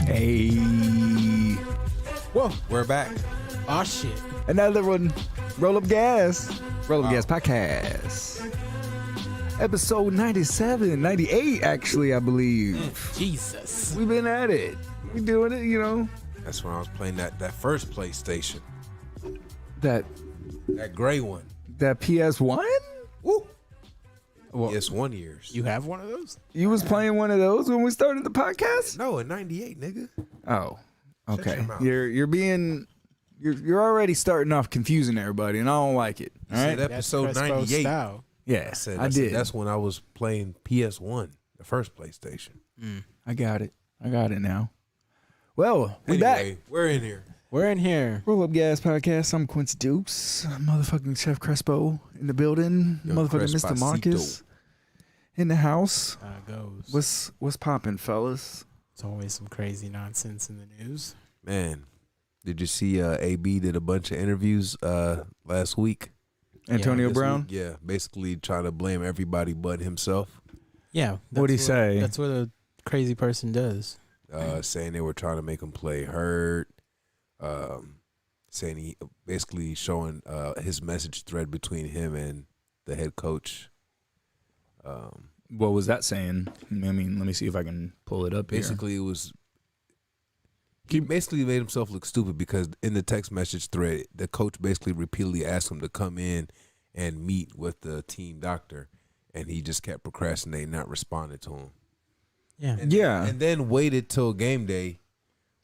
Hey. Whoa, we're back. Oh shit. Another one. Roll Up Gas. Roll Up Gas Podcast. Episode 97, 98 actually, I believe. Jesus. We've been at it. We doing it, you know. That's when I was playing that first PlayStation. That gray one. that PS1? Woo. Well, PS1 years. you have one of those? You was playing one of those when we started the podcast? No, in 98, nigga. Oh. Okay. your mouth. You're already starting off confusing everybody, and I don't like it. All right? Said episode 98. Style. Yeah, I did. That's when I was playing PS1, the first PlayStation. I got it. I got it now. Well, we back. We're in here. We're in here. Roll Up Gas Podcast. I'm Quincy Dukes. Motherfucking Chef Crespo in the building. Yo, Motherfucking Mr. Crespacito. Marcus in the house. Goes. What's popping, fellas? It's always some crazy nonsense in the news. Man, did you see AB did a bunch of interviews last week? Antonio This Brown? week? Yeah, basically trying to blame everybody but himself. Yeah. What'd he say? That's what a crazy person does. Saying they were trying to make him play hurt. Saying he basically showing his message thread between him and the head coach. What was that saying? I mean, let me see if I can pull it up Basically, it was. He basically made himself look stupid because in the text message thread, the coach basically repeatedly asked him to come in and meet with the team doctor, and he just kept procrastinating, not responding to him. Yeah. Yeah. And then waited till game day,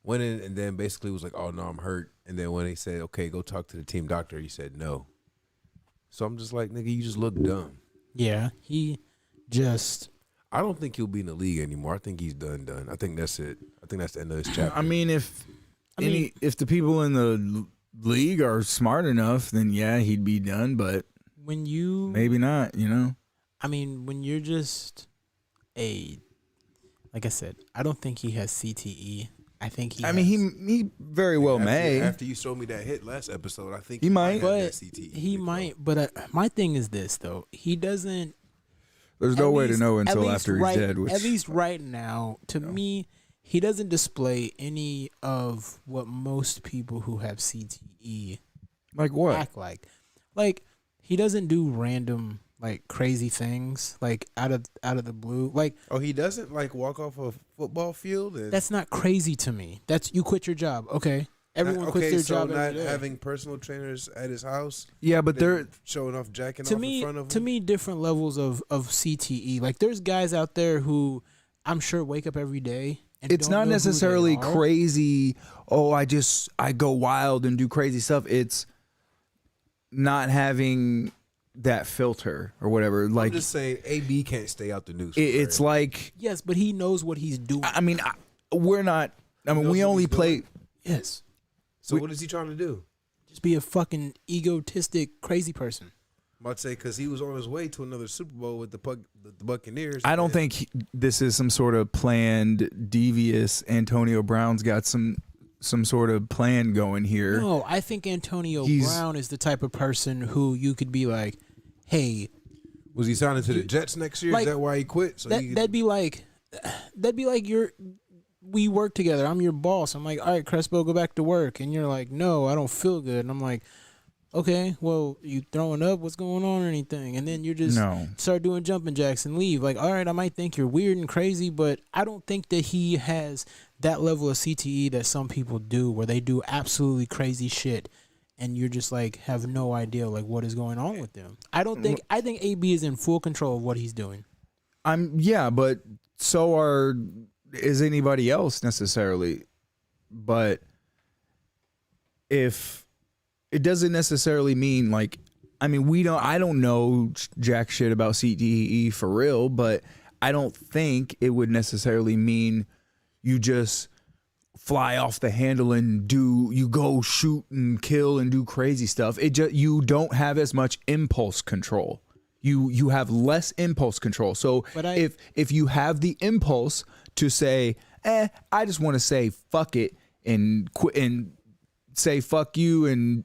went in, and then basically was like, "Oh no, I'm hurt." And then when they said, "Okay, go talk to the team doctor," he said no. So I'm just like, nigga, you just look dumb. Yeah. He just. I don't think he'll be in the league anymore. I think he's done. I think that's it. I think that's the end of his chapter. I mean, if the people in the league are smart enough, then yeah, he'd be done. But When you. maybe not. You know. I mean, when you're just like I said, I don't think he has CTE. I think he. I mean, he very well may. After you showed me that hit last episode, I think He might. have that But CTE. he might. But my thing is this though: he doesn't. There's no At way to least- know at until least after right, he's dead. Which, at least right now, to me, he doesn't display any of what most people who have CTE like what? act like. Like he doesn't do random like crazy things like out of the blue. Like Oh, he doesn't like walk off a football field. And that's not crazy to me. That's you quit your job, okay? Everyone quits their job not every day. having personal trainers at his house. Yeah, but they're showing off, jacking to off me, in front of him. to me, different levels of CTE. Like there's guys out there who I'm sure wake up every day. And it's don't not know who they necessarily are. crazy. Oh, I go wild and do crazy stuff. It's not having that filter or whatever. Like I'm just saying, AB can't stay out the news. it's like Yes, but he knows what he's doing. I mean we're not. I mean knows we what only he's play. Yes. So what is he trying to do? Just be a fucking egotistic, crazy person. I'm about to say because he was on his way to another Super Bowl with the Buccaneers. I don't think this is some sort of planned devious. Antonio Brown's got some sort of plan going here. No, I think Antonio He's- Brown is the type of person who you could be like, hey, Was he signing to the Jets next year? like, Is that why he quit? So that'd be like we work together. I'm your boss. I'm like, all right, Crespo, go back to work. And you're like, no, I don't feel good. And I'm like, okay, well, you throwing up? What's going on or anything? And then you just No. start doing jumping jacks and leave. Like, all right, I might think you're weird and crazy, but I don't think that he has that level of CTE that some people do, where they do absolutely crazy shit, and you're just like have no idea like what is going on with them. I think AB is in full control of what he's doing. But so is anybody else necessarily. But if it doesn't necessarily mean like, I mean, I don't know jack shit about CTE for real, but I don't think it would necessarily mean you just fly off the handle and you go shoot and kill and do crazy stuff. You don't have as much impulse control. You have less impulse control. So if you have the impulse to say, I just want to say fuck it and quit and say fuck you and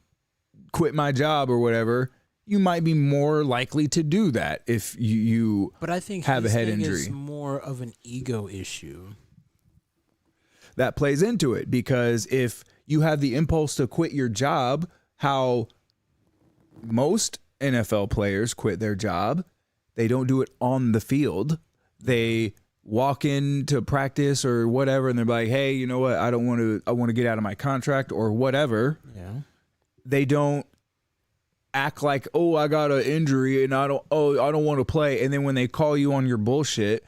quit my job or whatever, you might be more likely to do that if you but I think have a head injury. It's more of an ego issue. That plays into it, because if you have the impulse to quit your job, how most NFL players quit their job, they don't do it on the field. They walk into practice or whatever and they're like, hey, you know what? I want to get out of my contract or whatever. Yeah. They don't act like, oh, I got an injury and I don't want to play. And then when they call you on your bullshit,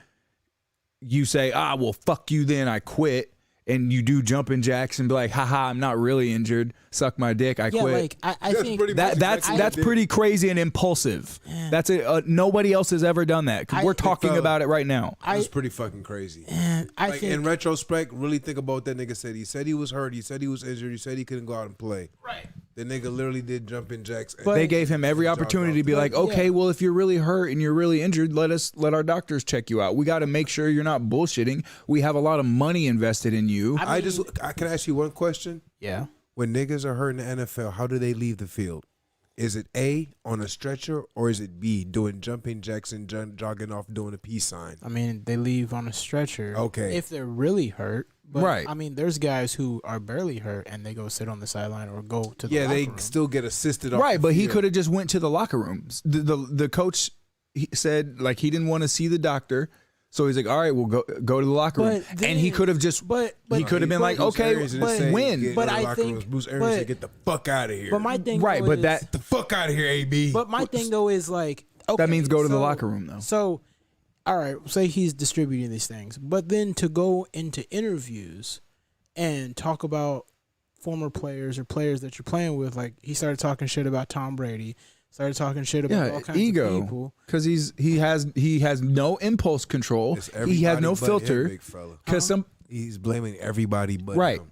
you say, well, fuck you then, I quit. And you do jumping jacks and be like, haha, I'm not really injured. Suck my dick, I quit. Like I think that's pretty crazy and impulsive. Yeah. That's nobody else has ever done that, because we're talking about it right now. It's pretty fucking crazy. I think in retrospect, really think about what that nigga said. He said he was hurt. He said he was injured. He said he couldn't go out and play. Right. The nigga literally did jumping jacks. But they gave him every opportunity to be like, okay, well, if you're really hurt and you're really injured, let our doctors check you out. We got to make sure you're not bullshitting. We have a lot of money invested in you. I can ask you one question. Yeah. When niggas are hurt in the NFL, how do they leave the field? Is it A, on a stretcher, or is it B, doing jumping jacks and jogging off doing a peace sign? I mean, they leave on a stretcher. Okay. If they're really hurt. But, right. I mean, there's guys who are barely hurt and they go sit on the sideline or go to the locker room. Still get assisted off right, the but field. he could have just went to the locker rooms. The coach said, like, he didn't want to see the doctor. So he's like, all right, we'll go to the locker room. And he could have just, he could have been like, okay, win. But I think, Bruce Arians said, get the fuck out of here. But my thing, right, but get the fuck out of here, AB. But my thing though is like, okay, that means go to the locker room though. So, all right, say he's distributing these things, but then to go into interviews and talk about former players or players that you're playing with, like he started talking shit about Tom Brady. Started talking shit about all kinds of people because he has no impulse control. He has no filter because he's blaming everybody but right. him.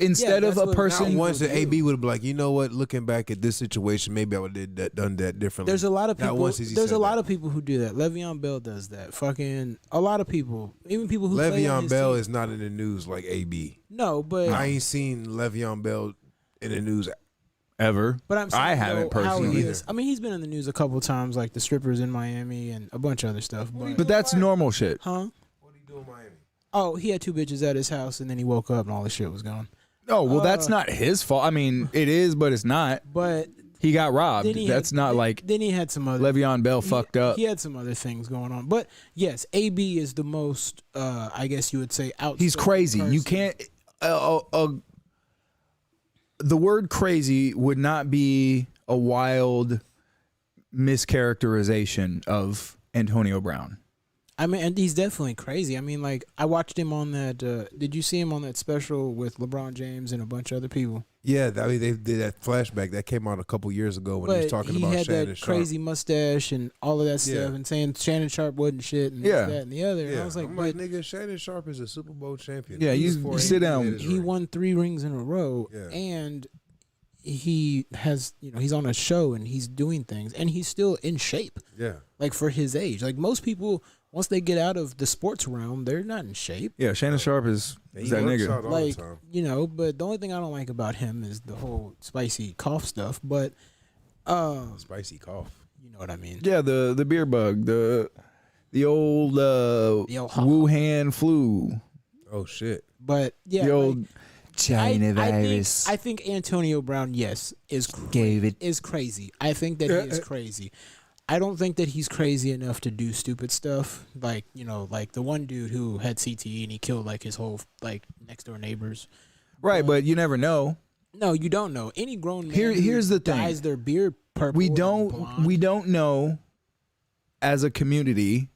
Instead of a person, not once that AB would have been like, you know what? Looking back at this situation, maybe I would have done that differently. There's a lot of people. There's a lot of people who do that. Le'Veon Bell does that. Fucking a lot of people, even people who Le'Veon Bell is not in the news like AB. No, but I ain't seen Le'Veon Bell in the news ever. But I'm saying, I haven't personally either. I mean, he's been in the news a couple of times, like the strippers in Miami and a bunch of other stuff. But that's normal shit. Huh? What did he do in Miami? Oh, he had 2 bitches at his house, and then he woke up and all the shit was gone. Oh, well, that's not his fault. I mean, it is, but it's not. But he got robbed. That's not like. Then he had some other. Le'Veon Bell fucked up. He had some other things going on. But yes, AB is the most, I guess you would say, outspoken. He's crazy. person. You can't. The word crazy would not be a wild mischaracterization of Antonio Brown. I mean, and he's definitely crazy. I mean, like, I watched him on that. Did you see him on that special with LeBron James and a bunch of other people? Yeah, I mean, they did that flashback that came out a couple years ago when he was talking about Shannon Sharp. He had that crazy mustache and all of that stuff, and saying Shannon Sharp wasn't shit and this, that, and the other. Yeah. And I was like, nigga, Shannon Sharp is a Super Bowl champion. Yeah, you sit down. He won 3 rings in a row, and he has, he's on a show and he's doing things, and he's still in shape. Yeah, like for his age. Like most people, once they get out of the sports realm, they're not in shape. Yeah, Shannon Sharp is that nigga. Like, but the only thing I don't like about him is the whole spicy cough stuff. But spicy cough. You know what I mean? Yeah, the beer bug, the old Wuhan flu. Oh shit. But yeah, the old China virus. I think Antonio Brown, yes, is crazy. I think that he is crazy. I don't think that he's crazy enough to do stupid stuff like like the one dude who had CTE and he killed like his whole like next door neighbors. Right, but you never know. No, you don't know. Any grown man here's the thing. dyes their beard purple. We don't know as a community.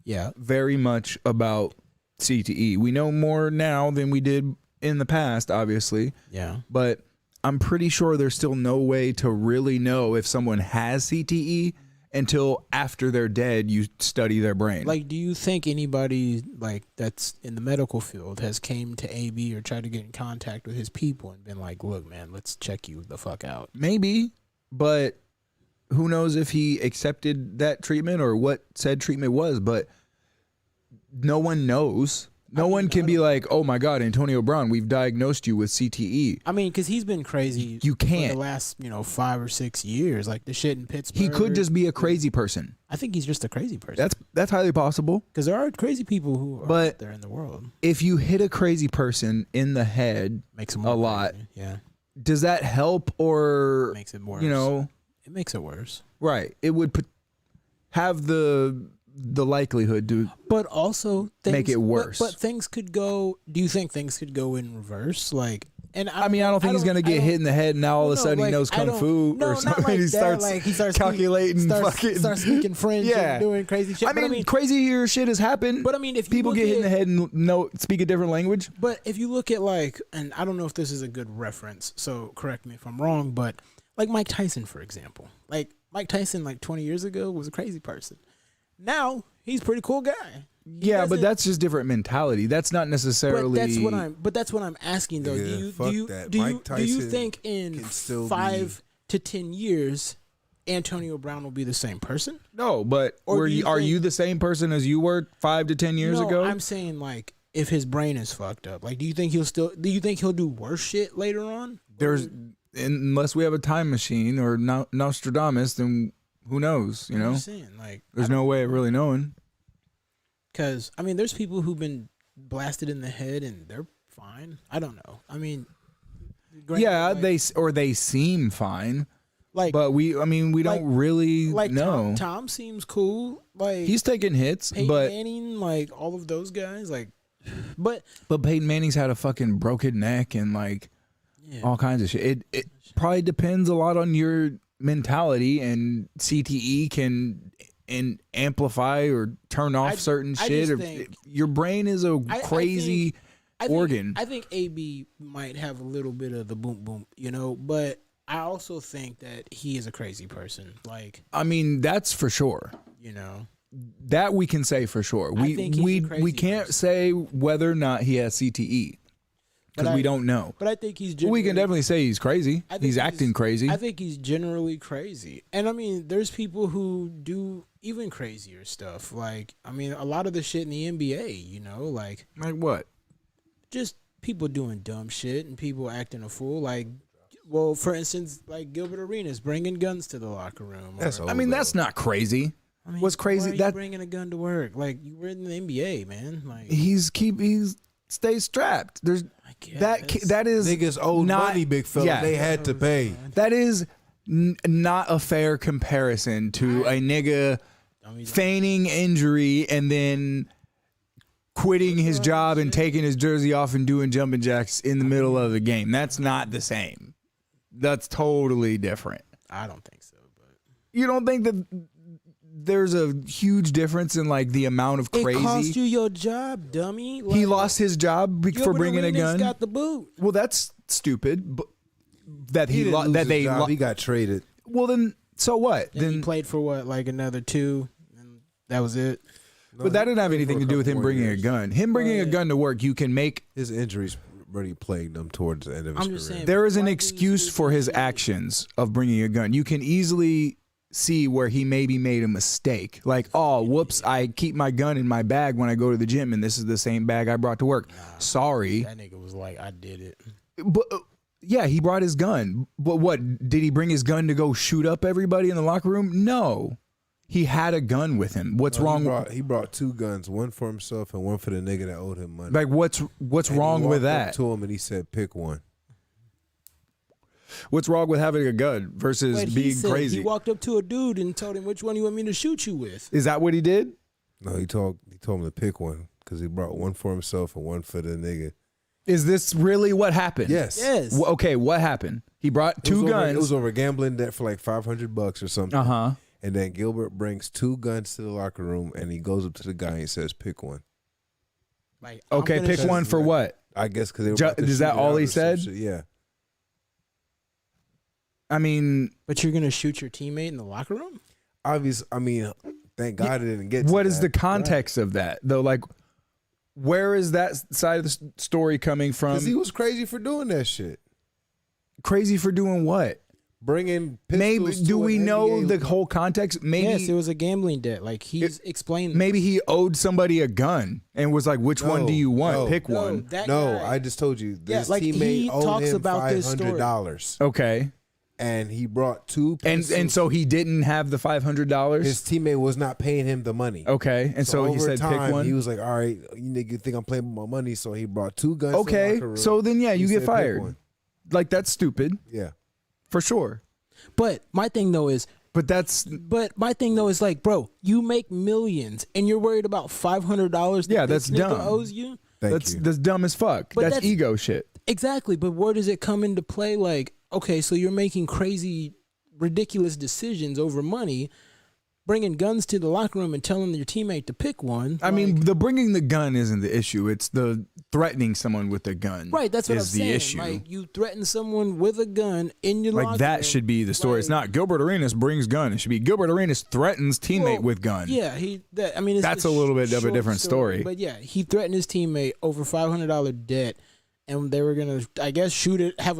Yeah, very much about CTE. We know more now than we did in the past, obviously. Yeah, but I'm pretty sure there's still no way to really know if someone has CTE until after they're dead. You study their brain. Like, do you think anybody like that's in the medical field has came to AB or tried to get in contact with his people and been like, look, man, let's check you the fuck out? Maybe, but who knows if he accepted that treatment or what said treatment was, but no one knows. No one can be like, oh my God, Antonio Brown, we've diagnosed you with CTE. I mean, because he's been crazy You can't. for the last, 5 or 6 years. Like the shit in Pittsburgh. He could just be a crazy person. I think he's just a crazy person. That's highly possible. Because there are crazy people who are out there in the world. If you hit a crazy person in the head Makes him a lot, crazy. Yeah. does that help or Makes it worse. It makes it worse. Right. It would have the likelihood to but also make it worse. But things could go. Do you think things could go in reverse? Like, and I don't think he's gonna get hit in the head and now all of a sudden he knows kung fu or something. Like he starts calculating, starts speaking French and doing crazy shit. I mean, crazier shit has happened. But I mean, if people get hit in the head and speak a different language. But if you look at and I don't know if this is a good reference, so correct me if I'm wrong, but like Mike Tyson, for example, like Mike Tyson, 20 years ago was a crazy person. Now he's a pretty cool guy. But that's just different mentality. That's not necessarily. But that's what I'm asking though. Yeah, do you think in 5 to 10 years, Antonio Brown will be the same person? No, but are you the same person as you were 5 to 10 years ago? I'm saying if his brain is fucked up, do you think he'll do worse shit later on? Unless we have a time machine or Nostradamus, then who knows? I'm just saying, there's no way of really knowing. Because there's people who've been blasted in the head and they're fine. I don't know. They seem fine. But we don't really know. Tom seems cool. He's taking hits, Peyton but Manning, all of those guys, but Peyton Manning's had a fucking broken neck and all kinds of shit. It probably depends a lot on your mentality, and CTE can amplify or turn off certain shit. Your brain is a crazy organ. I think AB might have a little bit of the boom boom, but I also think that he is a crazy person. That's for sure. That we can say for sure. We can't say whether or not he has CTE. Because we don't know. But I think he's we can definitely say he's crazy. He's acting crazy. I think he's generally crazy. And there's people who do even crazier stuff. A lot of the shit in the NBA, Like what? Just people doing dumb shit and people acting a fool. For instance, Gilbert Arenas bringing guns to the locker room. That's not crazy. What's crazy? Why are you bringing a gun to work? You were in the NBA, man. He's stay strapped. There's that is niggas owed money, big fella. Yeah. They had to pay. That is not a fair comparison to a nigga feigning injury and then quitting his job and taking his jersey off and doing jumping jacks in the middle of the game. That's not the same. That's totally different. I don't think so. But you don't think that there's a huge difference in the amount of crazy. It cost you your job, dummy. He lost his job for bringing a gun. Got the boot. Well, that's stupid. But he got traded. Well, then so what? And then he played for what, another 2, and that was it. No, but that didn't have anything to do with him bringing a gun. Him bringing a gun to work, you can make his injuries already plagued him towards the end of his career. Saying, there is an excuse for his actions of bringing a gun. You can easily see where he maybe made a mistake. Whoops, I keep my gun in my bag when I go to the gym, and this is the same bag I brought to work. Sorry. That nigga was I did it. But yeah, he brought his gun. But what, did he bring his gun to go shoot up everybody in the locker room? No. He had a gun with him. What's wrong? He brought 2 guns, one for himself and one for the nigga that owed him money. What's wrong with that? To him and he said, pick one. What's wrong with having a gun versus being crazy? He walked up to a dude and told him, which one you want me to shoot you with? Is that what he did? No, he told him to pick one because he brought one for himself and one for the nigga. Is this really what happened? Yes. Okay, what happened? He brought 2 guns. It was over gambling debt for $500 or something. Uh-huh. And then Gilbert brings 2 guns to the locker room and he goes up to the guy and says, pick one. Okay, pick one for what? I guess because they were is that all he said? Yeah. But you're going to shoot your teammate in the locker room? obvious. I mean, thank God it didn't get. What to is that. the context of that though? Like, where is that side of the story coming from? Because he was crazy for doing that shit. Crazy for doing what? Bringing Maybe pistols. do to we an know NBA the whole context? Maybe Yes, it was a gambling debt. Like he's explained. maybe he owed somebody a gun and was like, "Which one do you want? no, Pick one." That No, guy- I just told you. This like, teammate he owed talks him about this story. $500, Okay, and he brought two. and Pistols. so he didn't have the $500. his teammate was not paying him the money. Okay, and so he over said, time, "Pick one." He was like, "All right, you nigga think I'm playing with my money?" So he brought two guns. to the Okay, locker room. so then yeah, He you said, get "Pick fired. one." Like that's stupid Yeah. for sure. But my thing though is, like, bro, you make millions and you're worried about $500. Yeah, that's dumb. Owes you. Thank you. That's dumb as fuck. But That's that's- ego shit. Exactly, but where does it come into play? Like, okay, so you're making crazy, ridiculous decisions over money, bringing guns to the locker room and telling your teammate to pick one. I mean, the bringing the gun isn't the issue. It's the threatening someone with a gun. right? That's what I'm is the saying. issue. Like, you threaten someone with a gun in your locker Like that room. should be the story. It's Like- not Gilbert Arenas brings gun. It should be Gilbert Arenas threatens teammate Well, with gun. Yeah, I mean, it's That's a a little bit of a short different story. But yeah, he threatened his teammate over $500 debt, and they were gonna, I guess, shoot it, have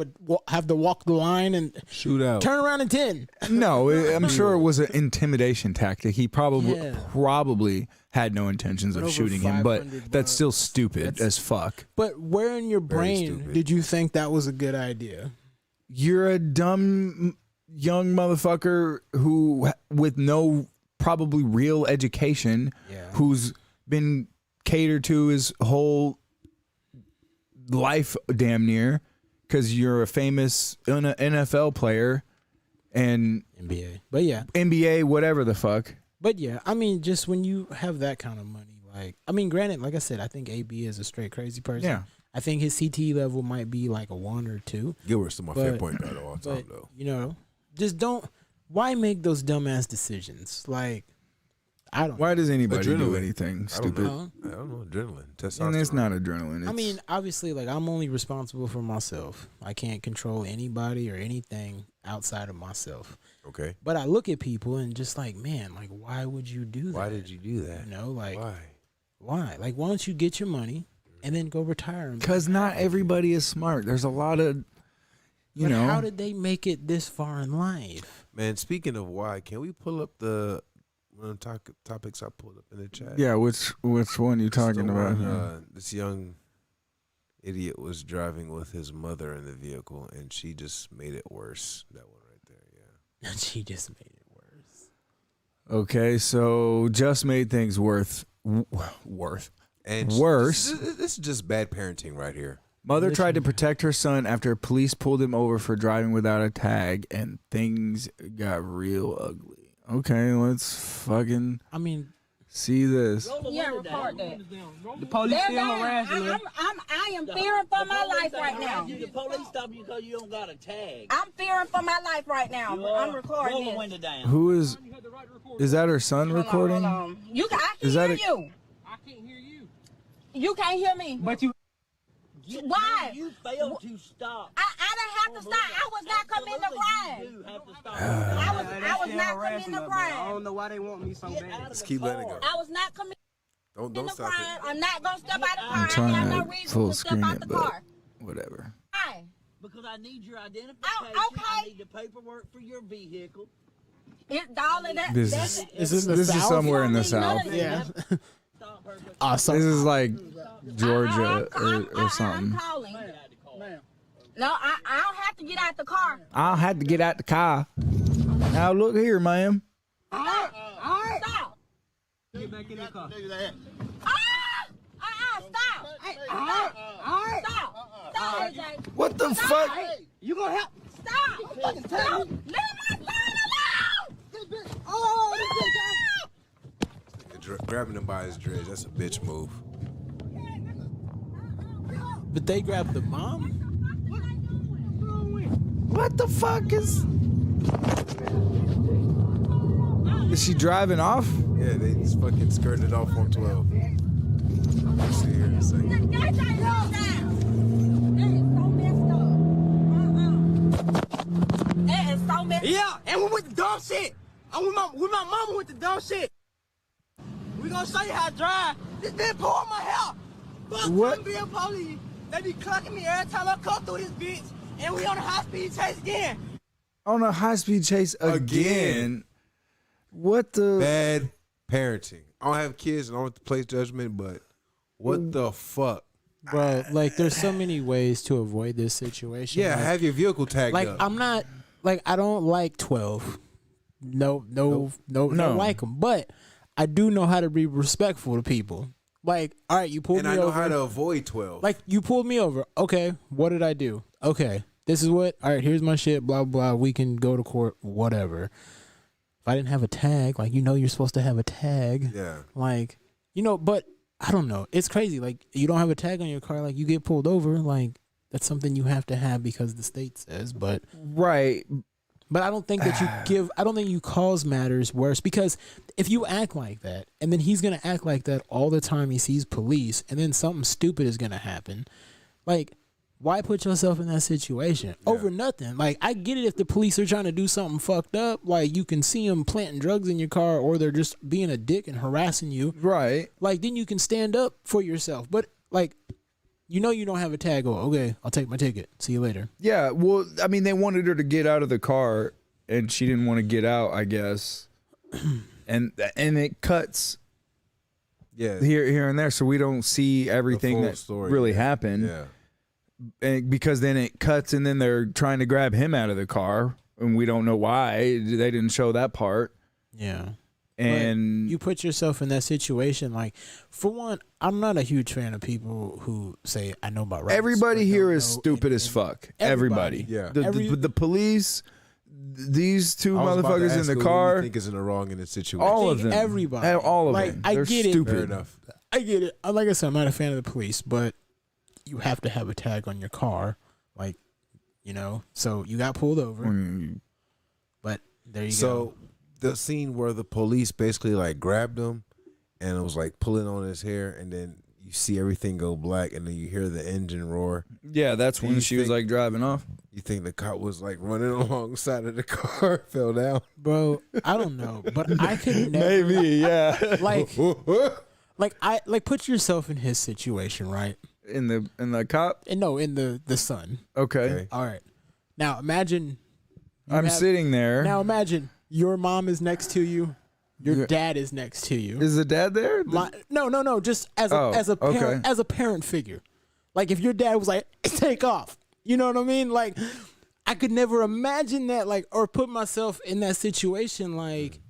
to walk the line and Shoot out. turn around in 10. No, I'm sure it was an intimidation tactic. He probably Yeah. had no intentions But of over shooting him, but $500 that's still stupid as fuck. But where in your brain stupid. did you think that was a good idea? You're a dumb young motherfucker who, with no probably real education, who's been catered to his whole life damn near because you're a famous NFL player and NBA. But yeah. NBA, whatever the fuck. But yeah, I mean, just when you have that kind of money, like, I mean, granted, like I said, I think AB is a straight crazy person. Yeah. I think his CTE level might be like a 1 or 2. Gilbert's still my But- favorite point guard of all time, But, though. you know, just don't, why make those dumbass decisions? Like, I don't Why does anybody do Adrenaline. anything I don't stupid? know. I don't know. Adrenaline, testosterone. And it's not adrenaline. It's, I mean, obviously, like, I'm only responsible for myself. I can't control anybody or anything outside of myself. Okay. But I look at people and just like, man, like, why would you do that? Why did you do that? You know, like, Why? Like, why don't you get your money and then go retire? because not everybody is smart. There's a lot of, you But know. how did they make it this far in life? Man, speaking of why, can we pull up the one of the topics I pulled up in the chat? Yeah, which one you It's the talking about? one, this young idiot was driving with his mother in the vehicle, and she just made it worse. That one right there, yeah. And she just made it worse. Okay, so just made things worth. And Worse. This is just bad parenting right here. Mother tried to protect her son after police pulled him over for driving without a tag, and things got real ugly. Okay, let's fucking I mean, see this. Yeah, report that. The police They're still down. harassing her. I am fearing for my life right now. The police stop you because you don't got a tag. I'm fearing for my life right now. I'm recording Roll the this. window down. Who is that her son recording? Hold on. I can Is that hear a- you. I can't hear you. You can't hear me. But you. Why? You failed to stop. I didn't have to stop. I was not committing a crime. You have to stop. I was not committing a I crime. don't know why they want me so bad. Let's keep letting it go. I was not committing Don't a stop crime. it. I'm not gonna step out the car. I'm I trying have no to reason full to step screen out it, the but car. whatever. Why? Because I need your identification. okay. I need the paperwork for your vehicle. It's all of that. This that's- is this is somewhere in the south. yeah. Stop her. Awesome. This is like Georgia or I'm something. calling. No, I don't have to get out the car. I'll have to get out the car. Now look here, ma'am. All right. Stop. Get back in the car. Stop. Stop. Stop, AJ. What the fuck? You gonna help? Stop. Stop. Leave my son alone. Grabbing him by his dreads, that's a bitch move. But they grabbed the mom? What the fuck is? Is she driving off? Yeah, they just fucking skirted it off on 12. Let's see here in a second. That is so messed up. That is so messed up. Yeah, and we with the dumb shit. I'm with my mama with the dumb shit. We gonna show you how to drive. This bitch pulling my hair. Fuck What? being police. They be clucking me every time I come through this bitch. And we on a high speed chase again. On a high speed chase again. What the? Bad parenting. I don't have kids and I don't have to place judgment, but what the fuck? Bro, like there's so many ways to avoid this situation. Yeah, like, have your vehicle tagged like up. I'm not like I don't like 12. No, don't like them. But I do know how to be respectful to people. Like, all right, you pulled and me I know over. how to avoid 12. Like, you pulled me over. Okay, what did I do? Okay, this is what. All right, here's my shit. Blah blah. We can go to court. Whatever. If I didn't have a tag, like you're supposed to have a tag. Yeah. Like, but I don't know. It's crazy. Like, you don't have a tag on your car. Like, you get pulled over. Like, that's something you have to have because the state says. But Right. But I don't think that I don't think you cause matters worse, because if you act like that and then he's going to act like that all the time he sees police and then something stupid is going to happen, like, why put yourself in that situation over nothing? Like, I get it if the police are trying to do something fucked up, like you can see them planting drugs in your car or they're just being a dick and harassing you. Right. Like, then you can stand up for yourself. But, like, you don't have a tag. Oh, okay, I'll take my ticket. See you later. Yeah, well, I mean, they wanted her to get out of the car, and she didn't want to get out, I guess. and it cuts here and there, so we don't see everything that story, really happened. Yeah. And because then it cuts, and then they're trying to grab him out of the car, and we don't know why. They didn't show that part. Yeah. And but you put yourself in that situation. Like, for one, I'm not a huge fan of people who say, I know about rights. everybody here is stupid as fuck. Everybody. Yeah. The police, these two I was about to motherfuckers in ask the who car. you think is in the wrong in this situation? All of them. Everybody. All of like, them. I They're get it. stupid. Fair enough. I get it. Like I said, I'm not a fan of the police, but you have to have a tag on your car. Like, so you got pulled over. But there you go. So the scene where the police basically like grabbed him and it was like pulling on his hair, and then you see everything go black, and then you hear the engine roar. Yeah, that's when you she was think- like driving off. You think the cop was like running alongside of the car, fell down? Bro, I don't know, but I could never. Maybe, yeah. Like put yourself in his situation, right? in the cop. And no, in the son. Okay. All right. Now imagine. I'm sitting there. Now imagine your mom is next to you, your dad is next to you. Is the dad there? No. Just as a parent, as a parent figure. Like if your dad was like, take off. You know what I mean? Like I could never imagine that, like, or put myself in that situation. Like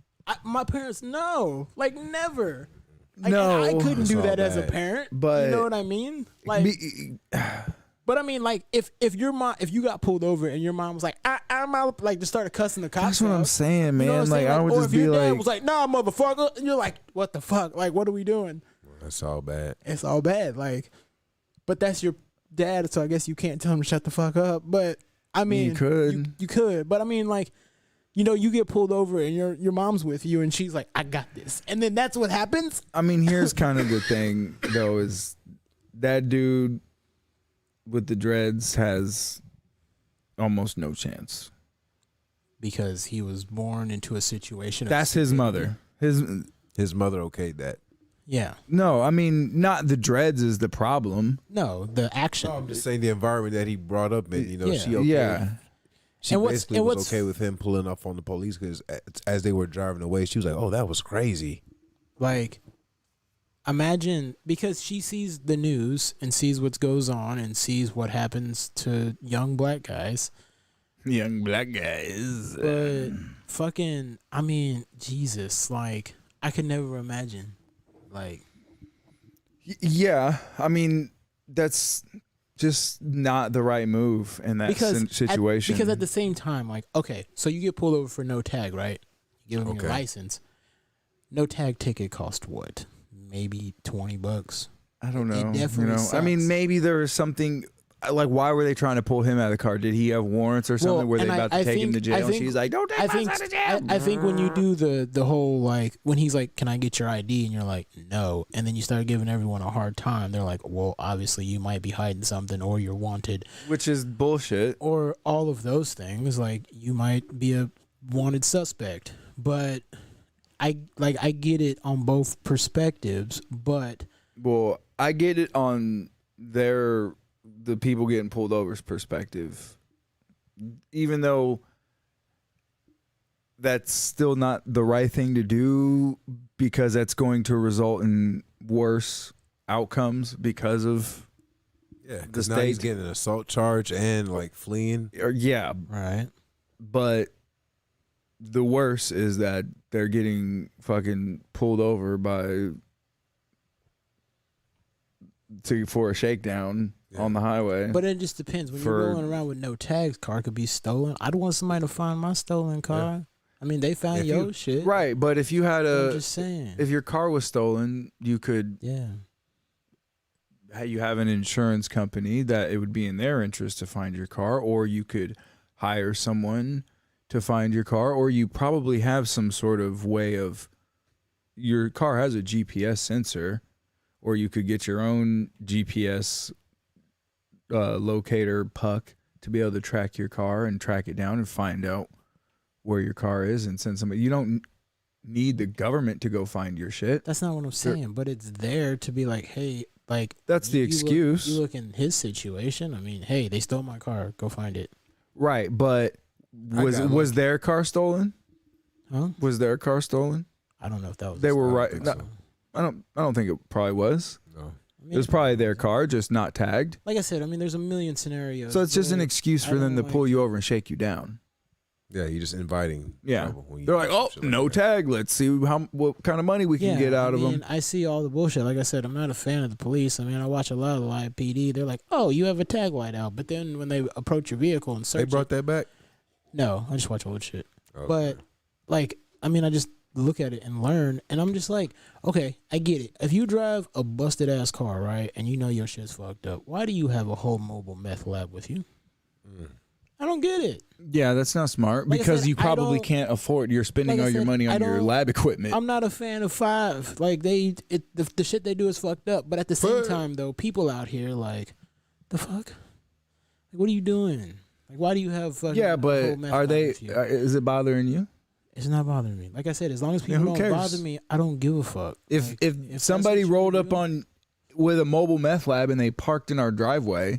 my parents, no, like never. Like, No. and I couldn't do all that as a bad. parent. But- you know what I mean? Like, but I mean, like, if you got pulled over and your mom was like, I'm out, like, just started cussing the cops. That's what I'm out, saying, man. you know what I'm Like saying? I would or just if be your dad like, was like, nah, motherfucker, and you're like, what the fuck? Like, what are we doing? That's all bad. It's all bad. Like, but that's your dad, so I guess you can't tell him to shut the fuck up. But I mean, You could. you could. But I mean, like, you get pulled over and your mom's with you and she's like, I got this, and then that's what happens. I mean, here's kind of the thing though, is that dude with the dreads has almost no chance. Because he was born into a situation. That's his mother. His mother okayed that. Yeah. No, I mean, not the dreads is the problem. No, the action. I'm just saying the environment that he brought up in. You know, Yeah. she okay. Yeah. She And basically was what's- okay with him pulling up on the police because as they were driving away, she was like, "Oh, that was crazy." Like, imagine, because she sees the news and sees what goes on and sees what happens to young black guys. Young black guys. But fucking, I mean, Jesus, like, I could never imagine. Like, Yeah, I mean, that's just not the right move in that situation. Because at the same time, like, okay, so you get pulled over for no tag, right? You give them your Okay. license. No tag ticket cost what? Maybe $20. I don't know. definitely I mean, sucks. maybe there was something. Like, why were they trying to pull him out of the car? Did he have warrants or something? Were they and about to take him to jail? She's like, don't take my son to jail. I think when you do the whole, like, when he's like, can I get your ID? And you're like, no. And then you start giving everyone a hard time. They're like, well, obviously you might be hiding something, or you're wanted, Which is bullshit. or all of those things. Like, you might be a wanted suspect. but I get it on both perspectives, but Well, I get it on the people getting pulled over's perspective. Even though that's still not the right thing to do because that's going to result in worse outcomes because of because now he's getting an assault charge and like fleeing. Yeah. right. But the worst is that they're getting fucking pulled over for a shakedown on the highway. But it just depends. When you're rolling around with no tags, car could be stolen. I'd want somebody to find my stolen car. Yeah. I mean, they found your shit. Right, but if you had I'm just saying. If your car was stolen, you could you have an insurance company that it would be in their interest to find your car, or you could hire someone to find your car, or you probably have some sort of way of your car has a GPS sensor, or you could get your own GPS locator puck to be able to track your car and track it down and find out where your car is and send somebody. You don't need the government to go find your shit. That's not what I'm saying, but it's there to be like, hey, like that's the excuse. You look in his situation. I mean, hey, they stole my car. Go find it. Right, but was their car stolen? Huh? Was their car stolen? I don't know if that was. They were right. I don't think it probably was. No. I mean, It was probably their car, just not tagged. Like I said, I mean, there's a million scenarios. So it's just an excuse for them to pull you over and shake you down. Yeah, you're just inviting. Yeah, they're like, oh, no tag. Let's see what kind of money we can get out of them. I see all the bullshit. Like I said, I'm not a fan of the police. I mean, I watch a lot of the live PD. They're like, oh, you have a tag light out, but then when they approach your vehicle and search, they brought that back. No, I just watch old shit. Okay. But like, I mean, I just look at it and learn, and I'm just like, okay, I get it. If you drive a busted ass car, right, and you know your shit's fucked up, why do you have a whole mobile meth lab with you? I don't get it. Yeah, that's not smart Like because I said, you probably can't afford. You're spending all your money on your lab equipment. I'm not a fan of Five. Like the shit they do is fucked up. But at the same time, though, people out here like, the fuck, like, what are you doing? Like, why do you have fucking? Yeah, but are they? Is it bothering you? It's not bothering me. Like I said, as long as people don't bother me, I don't give a fuck. If somebody rolled up with a mobile meth lab and they parked in our driveway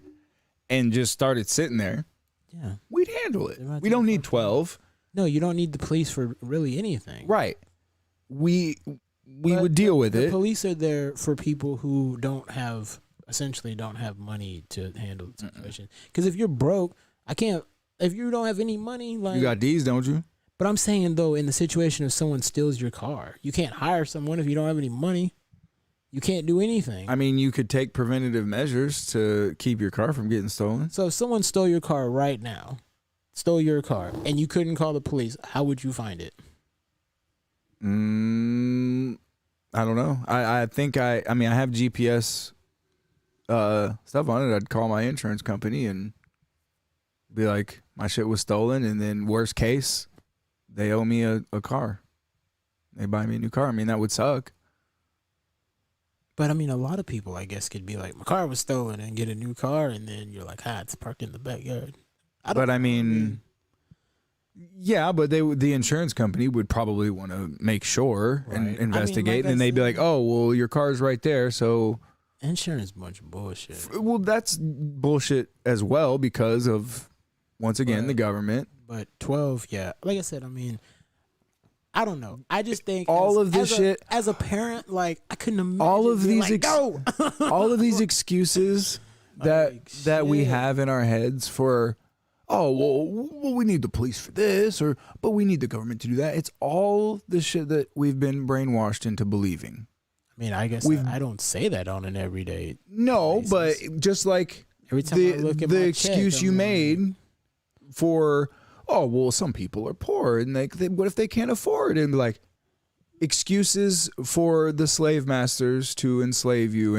and just started sitting there. Yeah, we'd handle it. We don't need 12. No, you don't need the police for really anything. Right. We would deal with it. The police are there for people who essentially don't have money to handle the situation. Because if you're broke, if you don't have any money, like you got D's, don't you? But I'm saying though, in the situation if someone steals your car, you can't hire someone if you don't have any money. You can't do anything. I mean, you could take preventative measures to keep your car from getting stolen. So if someone stole your car right now, and you couldn't call the police, how would you find it? I don't know. I think I have GPS stuff on it. I'd call my insurance company and be like, my shit was stolen, and then worst case, they owe me a car. They buy me a new car. I mean, that would suck. But I mean, a lot of people, I guess, could be like, my car was stolen and get a new car, and then you're like, it's parked in the backyard. But yeah, but the insurance company would probably want to make sure and investigate, and then they'd be like, oh, well, your car's right there, so. Insurance is a bunch of bullshit. Well, that's bullshit as well because of, once again, the government. But 12, yeah. Like I said, I mean, I don't know. I just think all of this shit as a parent, like I couldn't imagine all of these no. all of these excuses that we have in our heads for well we need the police for this but we need the government to do that. It's all the shit that we've been brainwashed into believing. I mean, I guess I don't say that on an everyday basis. But just like every time I look at the my excuse check, you made for some people are poor and what if they can't afford it? And like excuses for the slave masters to enslave you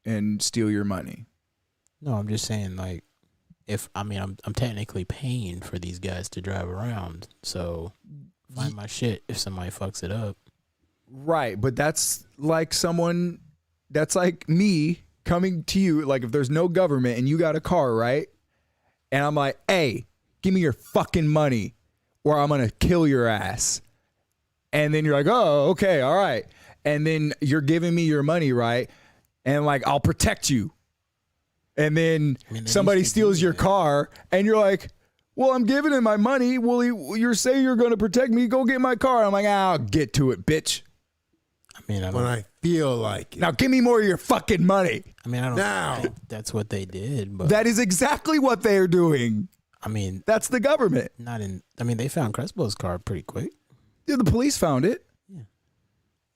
and steal your money. No, I'm just saying like I'm technically paying for these guys to drive around, so find my shit if somebody fucks it up. Right, but that's like me coming to you, like if there's no government and you got a car, right? And I'm like, hey, give me your fucking money or I'm going to kill your ass. And then you're like, oh, okay, all right. And then you're giving me your money, right? And like, I'll protect you. And then somebody steals your car and you're like, well, I'm giving him my money. Well, you're saying you're going to protect me. Go get my car. I'm like, I'll get to it, bitch. I mean, when I feel like it. Now give me more of your fucking money. I mean, I don't think that's what they did, but that is exactly what they're doing. I mean, that's the government. They found Crespo's car pretty quick. Yeah, the police found it. Yeah.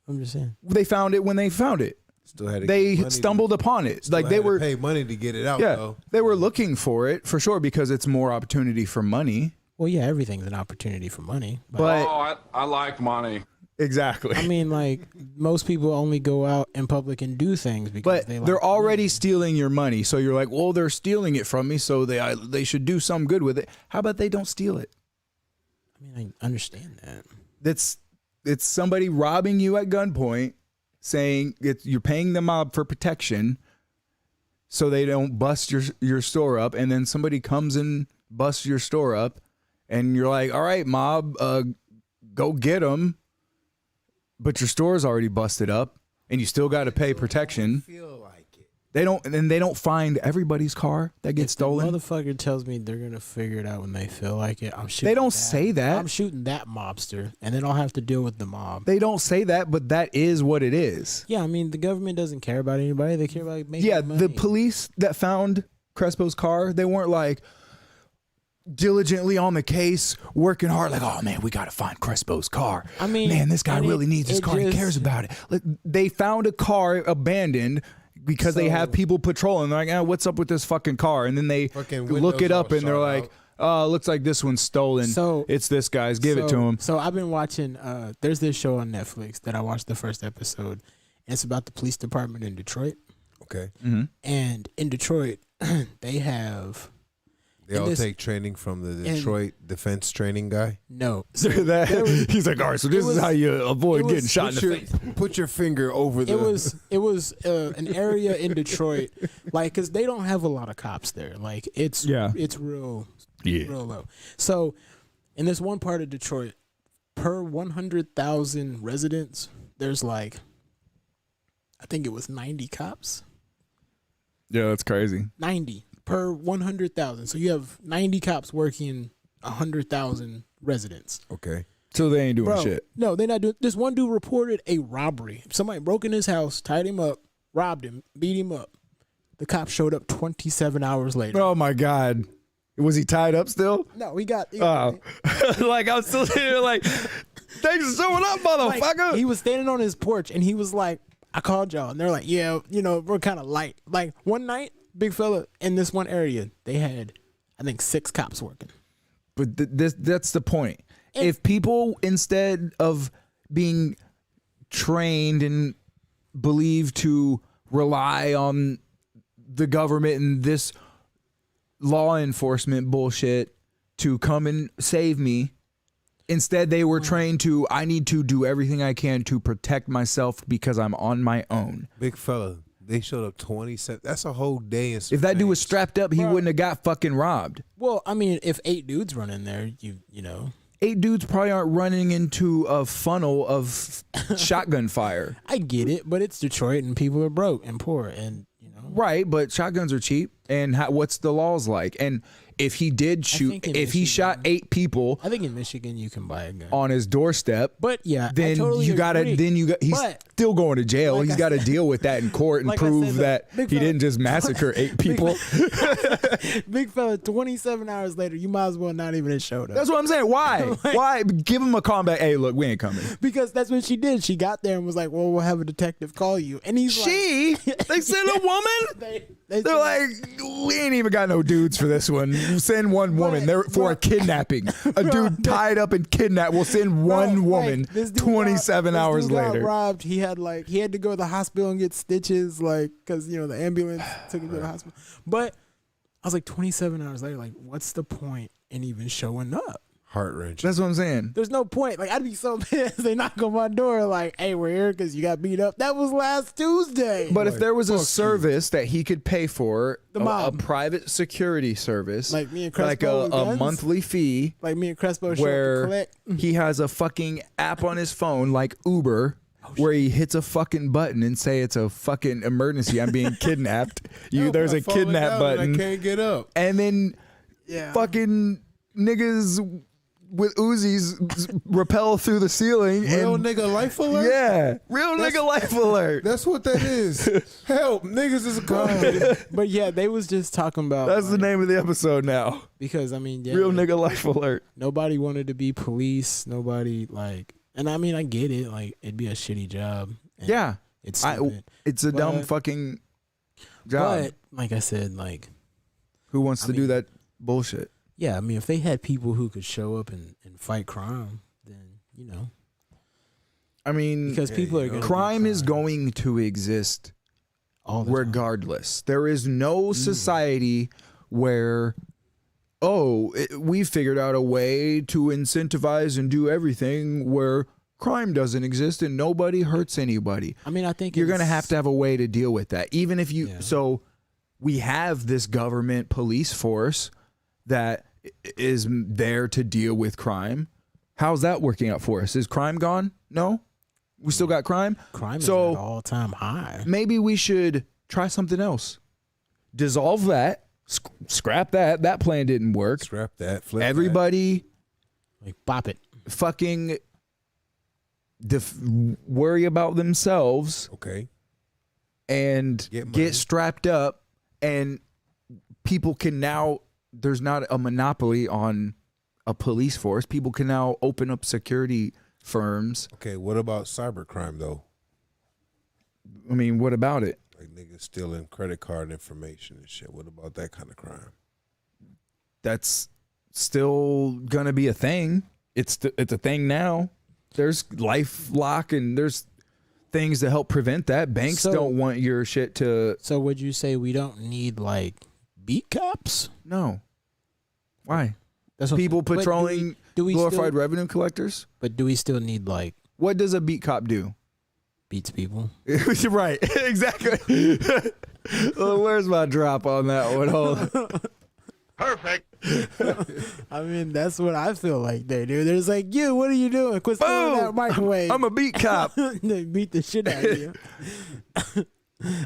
I'm just saying. They found it when they found it. Still had to they stumbled upon it. Like they were pay money to get it out. Yeah, though. They were looking for it for sure because it's more opportunity for money. Well, yeah, everything's an opportunity for money. But I like money. Exactly. I mean, like most people only go out in public and do things because they're already stealing your money. So you're like, well, they're stealing it from me, so they should do some good with it. How about they don't steal it? I mean, I understand that. It's somebody robbing you at gunpoint, saying you're paying the mob for protection, so they don't bust your store up, and then somebody comes and busts your store up, and you're like, all right, mob, go get them. But your store's already busted up, and you still got to pay protection. Feel like it. They don't find everybody's car that gets stolen. The motherfucker tells me they're gonna figure it out when they feel like it. I'm shooting. They don't say that. I'm shooting that mobster, and then I'll have to deal with the mob. They don't say that, but that is what it is. Yeah, I mean the government doesn't care about anybody. They care about making money. The police that found Crespo's car, they weren't like diligently on the case, working hard, like, oh man, we got to find Crespo's car. I mean, man, this guy really needs his car. He cares about it. Like, they found a car abandoned because they have people patrolling. They're like, what's up with this fucking car? And then they look it up and they're like, oh, looks like this one's stolen. So it's this guy's. Give it to him. So I've been watching. There's this show on Netflix that I watched the first episode. And it's about the police department in Detroit. Okay. Mm-hmm. And in Detroit, they all take training from the Detroit defense training guy? No. So he's like, all right, so this is how you avoid getting shot in the face. Put your finger over the... It was an area in Detroit, like, because they don't have a lot of cops there. Like, it's real low. So, in this one part of Detroit, per 100,000 residents, there's like, I think it was 90 cops. Yeah, that's crazy. 90 per 100,000. So you have 90 cops working 100,000 residents. Okay. So they ain't doing shit. No, they're not doing. This one dude reported a robbery. Somebody broke in his house, tied him up, robbed him, beat him up. The cops showed up 27 hours later. Oh my God. Was he tied up still? No, he got. Like, I'm still sitting here like, thanks for showing up, motherfucker. Like, he was standing on his porch and he was like, I called y'all. And they're like, yeah, we're kind of light. Like, one night, big fella, in this one area, they had, I think, 6 cops working. But that's the point. If people, instead of being trained and believed to rely on the government and this law enforcement bullshit to come and save me, instead they were trained to, I need to do everything I can to protect myself because I'm on my own. Big fella, they showed up 27. That's a whole day. If that dude was strapped up, he wouldn't have got fucking robbed. Well, I mean, if 8 dudes run in there, you know. 8 dudes probably aren't running into a funnel of shotgun fire. I get it, but it's Detroit and people are broke and poor and, Right, but shotguns are cheap. And what's the laws like? And if he did shoot, if he shot 8 people, I think in Michigan you can buy a gun on his doorstep. But yeah, then totally he's still going to jail. He's got to deal with that in court and prove that he didn't just massacre 8 people. Big fella, 27 hours later, you might as well not even have showed up. That's what I'm saying. Why? Why? Give him a call back. Hey, look, we ain't coming. Because that's what she did. She got there and was like, well, we'll have a detective call you. And he's they sent a woman? They're like, we ain't even got no dudes for this one. Send one woman. They're for a kidnapping. A dude tied up and kidnapped. We'll send one woman. 27 hours later. Got robbed. He had to go to the hospital and get stitches, like, because the ambulance took him to the hospital. But I was like, 27 hours later, like, what's the point in even showing up? Heart-wrenching. That's what I'm saying. There's no point. Like, I'd be so pissed. They knock on my door like, hey, we're here because you got beat up. That was last Tuesday. But if there was a service that he could pay for, The a mob. private security service, Like me and Crespo like with a guns? monthly fee, Like me and Crespo show up to where collect. he has a fucking app on his phone like Uber, where he hits a fucking button and say it's a fucking emergency. I'm being kidnapped. There's a kidnap button. I can't get up. And then fucking niggas with Uzis rappel through the ceiling. Real and, nigga life alert? Yeah. Real nigga life alert. That's what that is. Help. Niggas is coming. But yeah, they was just talking about. That's the name of the episode now. Because, I mean, yeah. Real nigga life alert. Nobody wanted to be police. Nobody, like. And I mean, I get it. Like, it'd be a shitty job. And Yeah. It's stupid. It's a dumb fucking job. But, like I said, like. Who wants to do that bullshit? Yeah, I mean, if they had people who could show up and fight crime, then, you know. I mean, Because people are going to. crime is going to exist all the time. regardless. There is no society where, we figured out a way to incentivize and do everything where crime doesn't exist and nobody hurts anybody. I mean, I think You're going to have a way to deal with that. Even if you, Yeah. so we have this government police force that is there to deal with crime. How's that working out for us? Is crime gone? No? We still got crime? Crime is So at an all-time high. maybe we should try something else. Dissolve that. Scrap that. That plan didn't work. Scrap that. Flip Everybody Like, bop it. fucking worry about themselves that. Okay. and Get money. get strapped up, and people can now, there's not a monopoly on a police force. People can now open up security firms. Okay, what about cybercrime, though? I mean, what about it? Like niggas stealing credit card information and shit. What about that kind of crime? That's still gonna be a thing. It's a thing now. There's LifeLock and there's things to help prevent that. Banks So- don't want your shit to. So would you say we don't need, like, beat cops? No. Why? That's what People but do we- patrolling do we glorified still, revenue collectors? But do we still need, like, What does a beat cop do? beats people? Right, exactly. Well, where's my drop on that one? Hold on. Perfect. I mean, that's what I feel like they do. They're just like, you, what are you doing? Quit stealing that microwave. I'm a beat cop. They beat the shit out of you.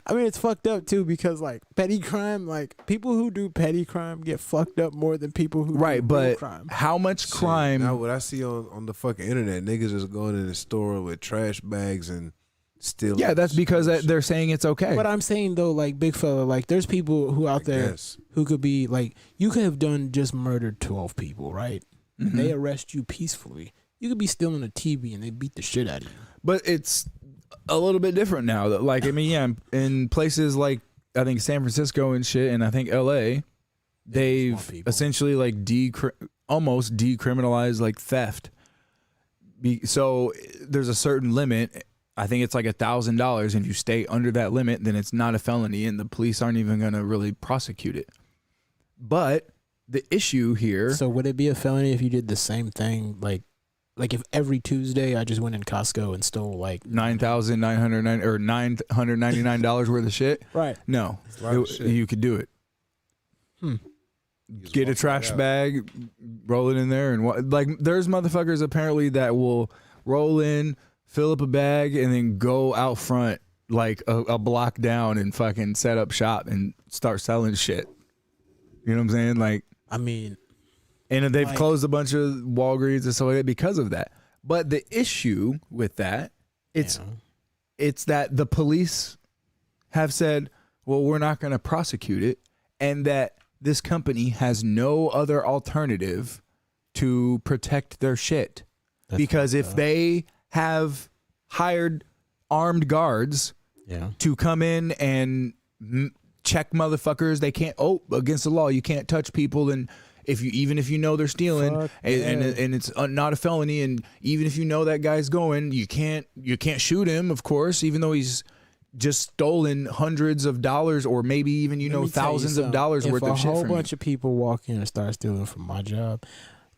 I mean, it's fucked up too because, like, petty crime, like, people who do petty crime get fucked up more than people who do Right, real but crime. how much crime? Now, what I see on the fucking internet, niggas is going in the store with trash bags and stealing. Yeah, that's because shit. they're saying it's okay. But I'm saying though, like, big fella, like, there's people who out there guess. who could be like, you could have just murdered 12 people, right? Mm-hmm. They arrest you peacefully. You could be stealing a TV and they beat the shit out of you. But it's a little bit different now. That, like, I mean, yeah, in places like I think San Francisco and shit, and I think LA, they've small people. essentially like almost decriminalized like theft. So there's a certain limit. I think it's like $1,000, and if you stay under that limit, then it's not a felony, and the police aren't even going to really prosecute it. But the issue here, So would it be a felony if you did the same thing, like if every Tuesday I just went in Costco and stole like $9,909 or $999 worth of shit? right? No, a lot of shit. you could do it. Just Get a walk trash right out. bag, roll it in there, and like there's motherfuckers apparently that will roll in, fill up a bag, and then go out front like a block down and fucking set up shop and start selling shit. You know what I'm saying? Like, I mean, and they've Like- closed a bunch of Walgreens and stuff like that because of that. But the issue with that, it's that the police have said, well, we're not going to prosecute it, and that this company has no other alternative to protect their shit. Because if they have hired armed guards yeah. to come in and check motherfuckers, they can't, against the law, you can't touch people, and even if you know they're stealing, Fuck and it's not a felony, and even if you know that guy's going, you can't shoot him, of course, even though he's just stolen hundreds of dollars, or maybe even Let me tell you thousands of something. dollars worth of shit If a whole from you. bunch of people walk in and start stealing from my job,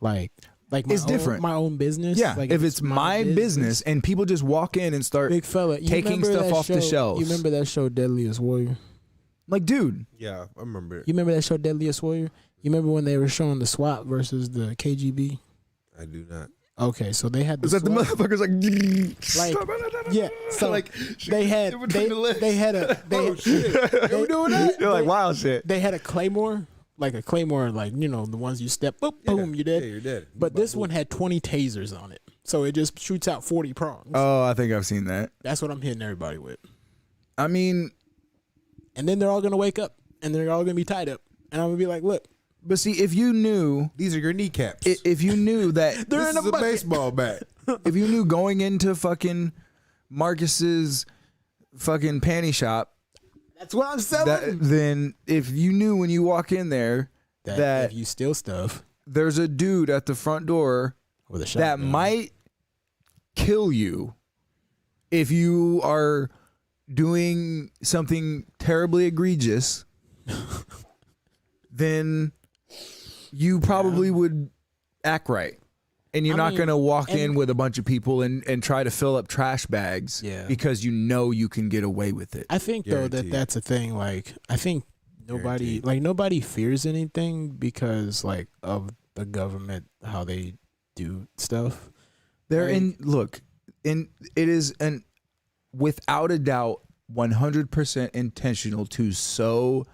like Like it's different. My own business. Yeah, like if it's my business and people just walk in and start big fella, taking stuff off the shelves. You remember that show Deadliest Warrior? Like, dude. Yeah, I remember it. You remember that show Deadliest Warrior? You remember when they were showing the SWAT versus the KGB? I do not. Okay, so they had the Is that the SWAT. motherfuckers like Yeah, so like they had were they had a they doing that? You're like wild shit. They had a claymore, like you know, the ones you step, boop, boom, you're dead. Yeah, you're dead. But this one had 20 tasers on it, so it just shoots out 40 prongs. Oh, I think I've seen that. That's what I'm hitting everybody with. I mean, and then they're all gonna wake up and they're all gonna be tied up, and I'm gonna be like, look. but see, if you knew, These are your kneecaps. if you knew that They're in this a is a bucket. baseball bat. if you knew going into fucking Marcus's fucking panty shop, That's what I'm selling. then if you knew when you walk in there that if you steal stuff there's a dude at the front door with a that shotgun, might kill you if you are doing something terribly egregious, then you probably would act right. And you're not going to walk in with a bunch of people and try to fill up trash bags because you know you can get away with it. I think though that's a thing. Like I think nobody fears anything because like of the government, how they do stuff. They're it is without a doubt 100% intentional to sow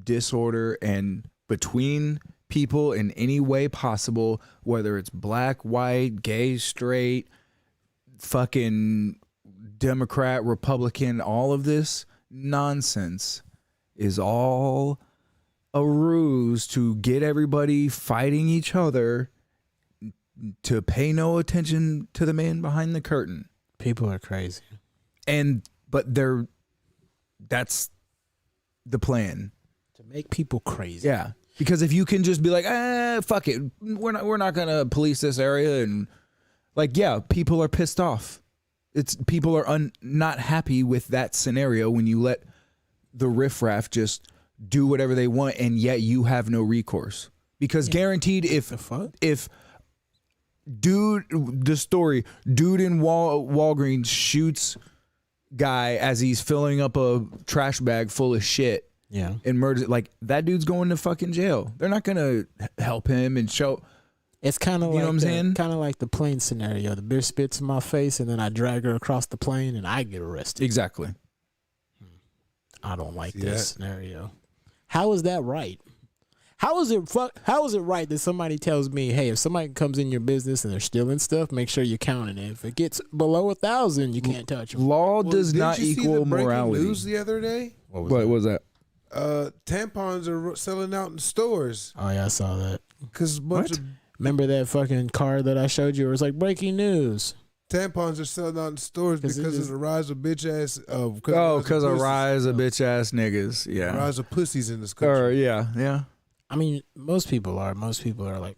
disorder and between people in any way possible, whether it's black, white, gay, straight, fucking Democrat, Republican, all of this nonsense is all a ruse to get everybody fighting each other, to pay no attention to the man behind the curtain. People are crazy. But that's the plan. To make people crazy. Yeah. Because if you can just be like, fuck it, we're not gonna police this area, and like, yeah, people are pissed off. People are not happy with that scenario when you let the riffraff just do whatever they want, and yet you have no recourse. Because guaranteed, if dude in Walgreens shoots guy as he's filling up a trash bag full of shit. Yeah. And murders, like, that dude's going to fucking jail. They're not gonna help him and show. It's kind of you know what I'm saying? Kind of like the plane scenario. The bitch spits in my face, and then I drag her across the plane, and I get arrested. Exactly. I don't like this scenario. How is that right? How is it right that somebody tells me, hey, if somebody comes in your business and they're stealing stuff, make sure you're counting it. If it gets below 1,000, you can't touch them. Law does not didn't you see equal the breaking morality. news the other day? What was that? Tampons are selling out in stores. Oh yeah, I saw that. Because a bunch of Remember that fucking card that I showed you? It was like breaking news. tampons are selling out in stores because of the rise of bitch ass. Because of rise of bitch ass niggas. Yeah. Rise of pussies in this country. Yeah. I mean, most people are like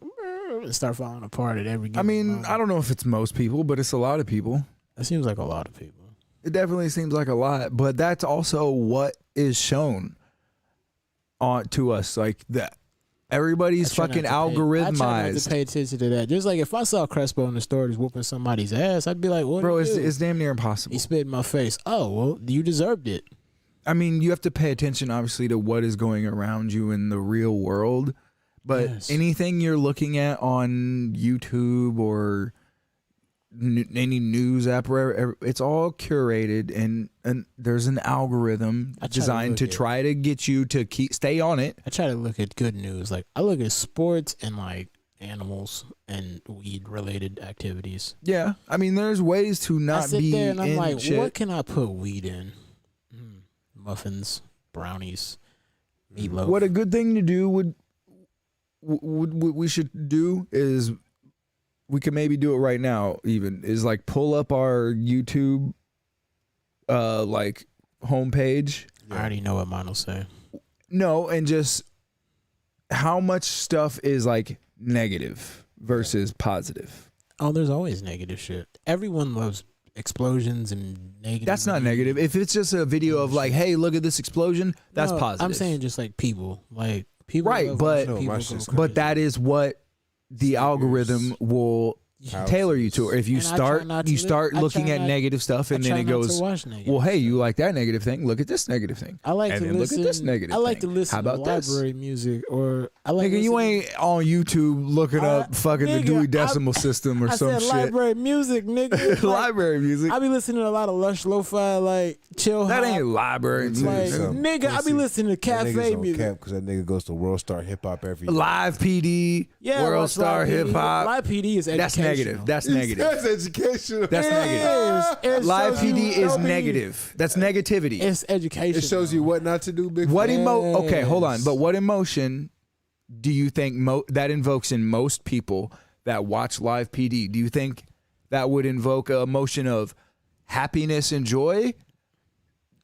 start falling apart at every. I mean, moment. I don't know if it's most people, but it's a lot of people. It seems like a lot of people. It definitely seems like a lot, but that's also what is shown on to us, like that. Everybody's fucking algorithmized. I try not to pay attention to that. Just like if I saw Crespo in the store just whooping somebody's ass, I'd be like, "What, bro? It's damn near impossible." He spit in my face. Oh well, you deserved it. I mean, you have to pay attention, obviously, to what is going around you in the real world. But anything you're looking at on YouTube or any news app, it's all curated, and there's an algorithm designed to try to get you to stay on it. I try to look at good news. Like I look at sports and like animals and weed related activities. Yeah, I mean, there's ways to not I sit be there and I'm in like, shit. what can I put weed in? Muffins, brownies, meatloaf. What a good thing to do would we should do is we could maybe do it right now. Even is like pull up our YouTube, like homepage. I already know what mine will say. No, and just how much stuff is like negative versus positive. Oh, there's always negative shit. Everyone loves explosions and negative. That's not negative. If it's just a video of like, hey, look at this explosion, that's positive. I'm saying just like people, right? But that is what the algorithm will tailor you to it. If you And I try not to start looking at negative stuff, and then it goes, well, hey, you like that negative thing? Look at this negative thing. I like and to then listen. Look at this negative I like thing. to listen How about to this? library music, or I like. Nigga, you ain't on YouTube looking up fucking the Dewey Decimal System or I some said shit. library music, nigga. Library music. I be listening to a lot of lush lo-fi, like chill. That hop. ain't library music. Like, nigga, I be listening to cafe music. Because that nigga goes to World Star Hip Hop every year. Live PD, Yeah, World watch Star Live Hip PD. Hop. Live PD is educational. That's negative. That's negative. That's educational. That's negative. It Live shows you- PD is negative. That's negativity. It's education. It shows you what not to do, big What fan. Okay, hold on. But what emotion do you think that invokes in most people that watch Live PD? Do you think that would invoke an emotion of happiness and joy,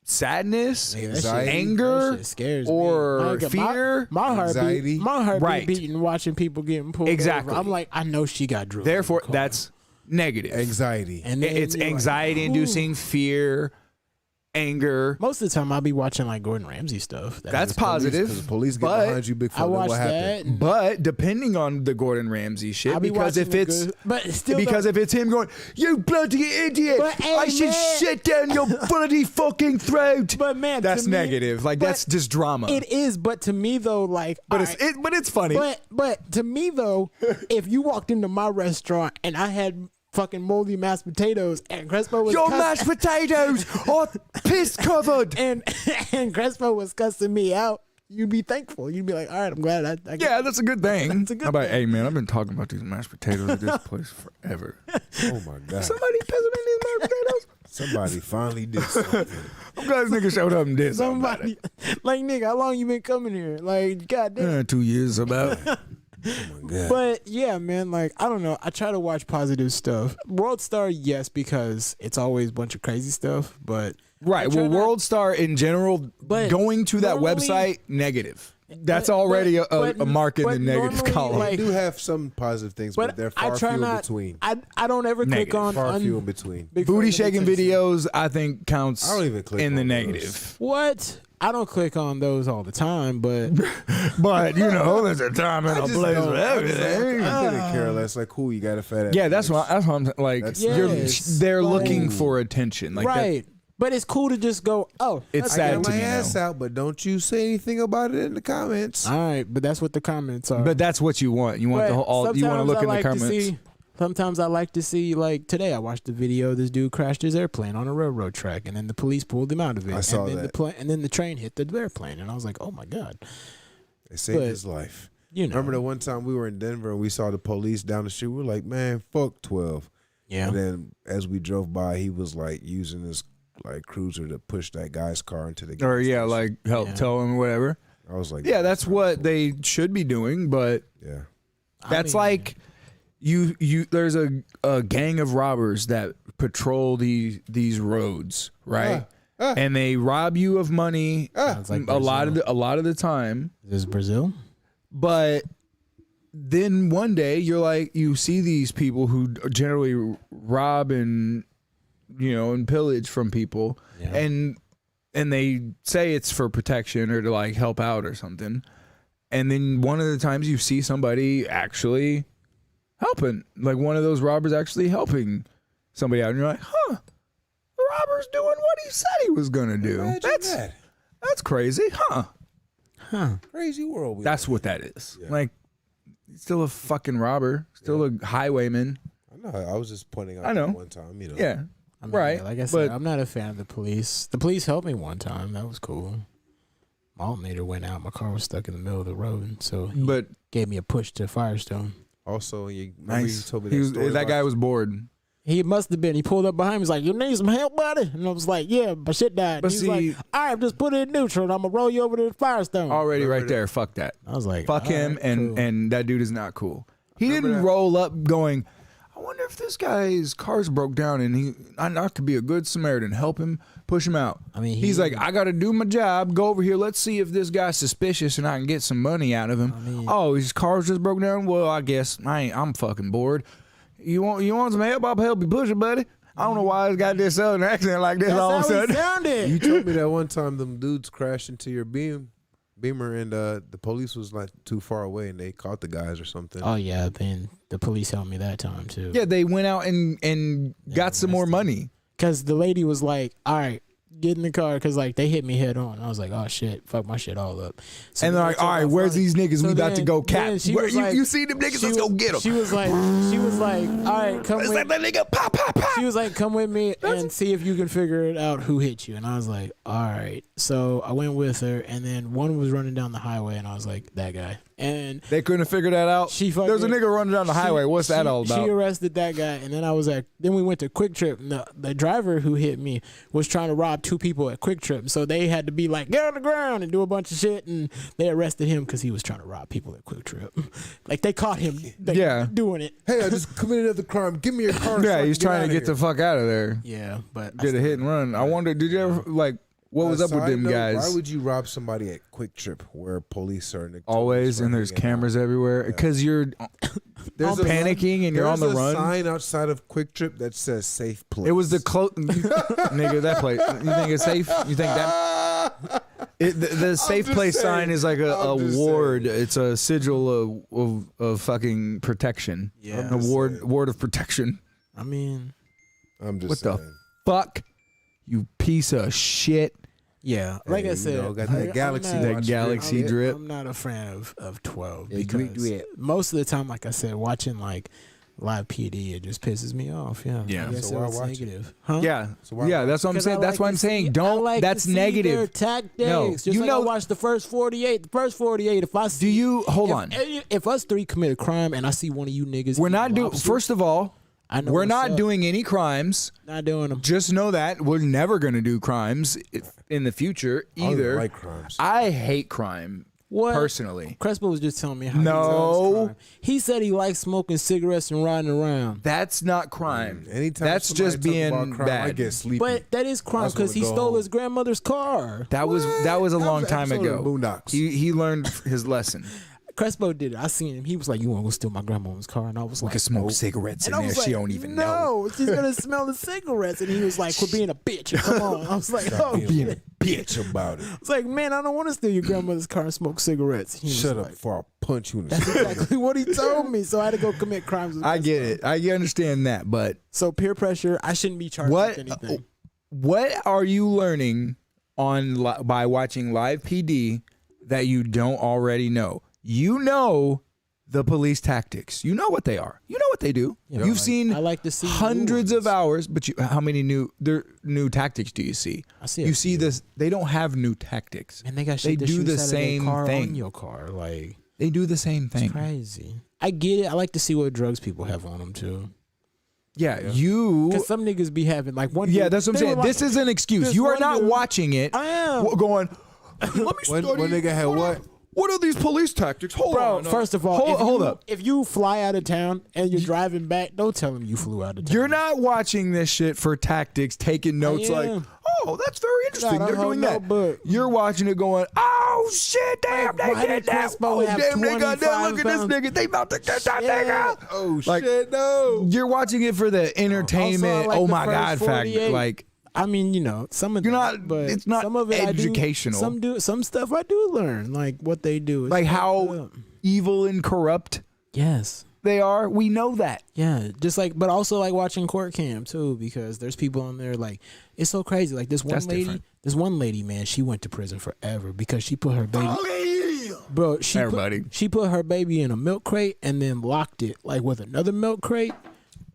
sadness, Nigga, that shit- anger, that shit scares me. or Nigga, fear? My heart Anxiety. beat. My heart Right. beating watching people getting pulled Exactly. over. I'm like, I know she got drilled. Therefore, in the car. that's negative. Anxiety. And then It's you're like, anxiety-inducing, fear, anger. Most of the time, I'll be watching like Gordon Ramsay stuff. That's positive. Because the police get but- behind you, big I fan. watch What that. happened? And But depending on the Gordon Ramsay shit, I'll be because watching if the it's good- but still because though- if it's him going, you bloody idiot, But, hey, I should man. shit down your bloody fucking throat. But man, that's to me- negative. Like but that's just drama. It is, but to me though, like, but all right, but it's funny. But to me though, if you walked into my restaurant and I had fucking moldy mashed potatoes and Crespo was Your mashed potatoes are piss covered. and Crespo was cussing me out, you'd be thankful. You'd be like, all right, I'm glad I Yeah, that's a good thing. That's a good How about, thing. hey man, I've been talking about these mashed potatoes at this place forever. Oh my God. Somebody pissing in these mashed potatoes. Somebody finally did something. I'm glad this nigga showed up and did something about somebody like nigga, how long you been coming here? Like, goddamn. it. 2 years about. Oh my God. But yeah, man, like I don't know. I try to watch positive stuff. World Star, yes, because it's always a bunch of crazy stuff. But Right. I try Well, not- World Star in general, But going to that normally- website, negative. That's But- already but- a mark in but the negative normally, column. like- They do have some positive things, but they're I far try few in not. between. I don't ever Negative. click on Far few in between. big Booty let me shaking tell you videos, I think, counts I don't even click in the on those. negative. what? I don't click on those all the time, but But, you know, there's a time and I a just place don't- for I just- everything. I couldn't care less. Like, cool, you got a fat ass. Yeah, that's bitch. what I'm like. That's- Yes, They're like- looking for attention. Like that, right. But it's cool to just go, oh, It's that's sad I cool. to got my me ass now. out, but don't you say anything about it in the comments. All right, but that's what the comments are. But that's what you want. You want But the whole. You want to sometimes look I in the like to comments. see- Sometimes I like to see, like today, I watched the video. This dude crashed his airplane on a railroad track, and then the police pulled him out of it. I saw and then that. and then the train hit the airplane, and I was like, oh my god, They saved But- his life. you know. Remember the one time we were in Denver and we saw the police down the street? We were like, man, fuck 12. Yeah. And then as we drove by, he was like using his like cruiser to push that guy's car into the gas Or yeah, station. like help Yeah. tell them whatever. I was like, Yeah, that's kinda what cool. they should be doing. But Yeah. that's mean- like you. There's a gang of robbers that patrol these roads, right? And they rob you of money Sounds like a lot of the time. Is this Brazil? But then one day you're like, you see these people who generally rob and and pillage from people, Yeah. and they say it's for protection or to like help out or something. And then one of the times you see somebody actually helping, like one of those robbers actually helping somebody out, and you're like, huh, the robber's doing what he said he was gonna do. Imagine that. That's crazy, huh? Crazy world. That's what that is. Yeah. Like, he's still a fucking robber, still a highwayman. I know. I was just pointing out I know. that one time, Yeah, I mean, right. yeah, like I said, but I'm not a fan of the police. The police helped me one time. That was cool. My alternator went out. My car was stuck in the middle of the road, so he but gave me a push to Firestone. Also, you remember nice. you told me He that was, story that guy about- was bored. He must have been. He pulled up behind me. He's like, "You need some help, buddy?" And I was like, "Yeah, my shit died." But And he was see- like, "All right, just put it in neutral, and I'm gonna roll you over to the Firestone." Already Remember right that- there. Fuck that. I was like, Fuck all him. right, And cool. and that dude is not cool. He Remember didn't that- roll up going, I wonder if this guy's car's broke down and I could be a good Samaritan, help him, push him out. I mean, he's like, I got to do my job. Go over here. Let's see if this guy's suspicious and I can get some money out of him. Oh, his car's just broke down. Well, I guess I'm fucking bored. You want some help? I'll help you push it, buddy. I don't know why it's got this southern accent like this That's all of a how he sudden. sounded. You told me that one time them dudes crashed into your beam. Beamer and the police was like too far away and they caught the guys or something. Oh yeah, then the police helped me that time too. Yeah, they went out and got some more money. Because the lady was like, all right, get in the car. Because, like, they hit me head on. I was like, oh, shit. Fuck my shit all up. So and they're like, all right, where's these niggas? We about to go cap. You see them niggas? Let's go get them. She was like, all right, come with me. That nigga, pop, pop, pop. She was like, come with me and see if you can figure it out who hit you. And I was like, all right. So I went with her. And then one was running down the highway. And I was like, that guy. And they couldn't figure that out. There's a nigga running down the highway. What's that all about? She arrested that guy, and then we went to Quick Trip. The driver who hit me was trying to rob 2 people at Quick Trip, so they had to be like, get on the ground and do a bunch of shit, and they arrested him because he was trying to rob people at Quick Trip. Like they caught him, doing it. Hey, I just committed another crime. Give me your car. Yeah, he's trying to get the fuck out of there. Yeah, but get a hit and run. I wonder, did you ever like? What was up with them guys? Why would you rob somebody at Quick Trip where police are always and there's cameras everywhere? Because you're panicking and you're on the run. There's a sign outside of Quick Trip that says "safe place." It was the nigga that place. You think it's safe? You think that? The safe place sign is like a ward. It's a sigil of fucking protection. Yeah, a ward of protection. I mean, I'm just what saying. the fuck, you piece of shit. Yeah, like I said, got that galaxy drip. I'm not a fan of 12 because most of the time, like I said, watching like live PD, it just pisses me off. Yeah, yeah. I guess so it's negative. Huh? Yeah, that's what I'm saying. That's why I'm saying that's to negative. See their tactics. No, just like I watched the first 48. The first 48. If I see, hold on? If us 3 commit a crime and I see one of you niggas, we're not doing. First of all, we're not doing any crimes. Not doing them. Just know that we're never going to do crimes in the future either. I like crimes. I hate crime. What? Personally, Crespo was just telling me how he loves crime. He said he likes smoking cigarettes and riding around. That's not crime. Anytime that's just being crime, bad. I get sleepy. But that is crime because he stole his grandmother's car. That was a long time ago. Boondocks. He learned his lesson. Crespo did it. I seen him. He was like, "You want to go steal my grandma's car?" And I was like, "We can smoke cigarettes in there. She don't even know. No, she's gonna smell the cigarettes." And he was like, "Quit being a bitch. Come on." I was like, "Oh, being a bitch about it." I was like, "Man, I don't want to steal your grandmother's car and smoke cigarettes." Shut up, before I punch you in the That's exactly what he told me. So I had to go commit crimes. I get it. I understand that, but so peer pressure. I shouldn't be charged with anything. What are you learning by watching live PD that you don't already know? You know the police tactics. You know what they are. You know what they do. Yeah, You've seen I like to see hundreds of hours, but how many new tactics do you see? I see. You see this. They don't have new tactics. And they got shit. They do the same thing. On your car, like they do the same thing. It's crazy. I get it. I like to see what drugs people have on them too. Yeah, you. Because some niggas be having like one. Yeah, that's what I'm saying. Like, this is an excuse. You are not watching it. I am going. Let me study. One nigga had what? What are these police tactics? Hold on. First of all, hold up. If you fly out of town and you're driving back, don't tell them you flew out of town. You're not watching this shit for tactics, taking notes like, oh, that's very interesting. They're doing that. You're watching it going, oh, shit, damn, they did that. Oh, damn, they got that. Look at this nigga. They about to get that nigga. Oh, shit, no. You're watching it for the entertainment, also, oh, my God factor. Like, I mean, you know, some of but it's not some of it educational. Some stuff I do learn, like what they do. Like how evil and corrupt they are. We know that. Yeah, just like, but also like watching court cam too, because there's people on there like it's so crazy. Like this one lady, man, she went to prison forever because she put her baby. Bro, she put her baby in a milk crate and then locked it like with another milk crate.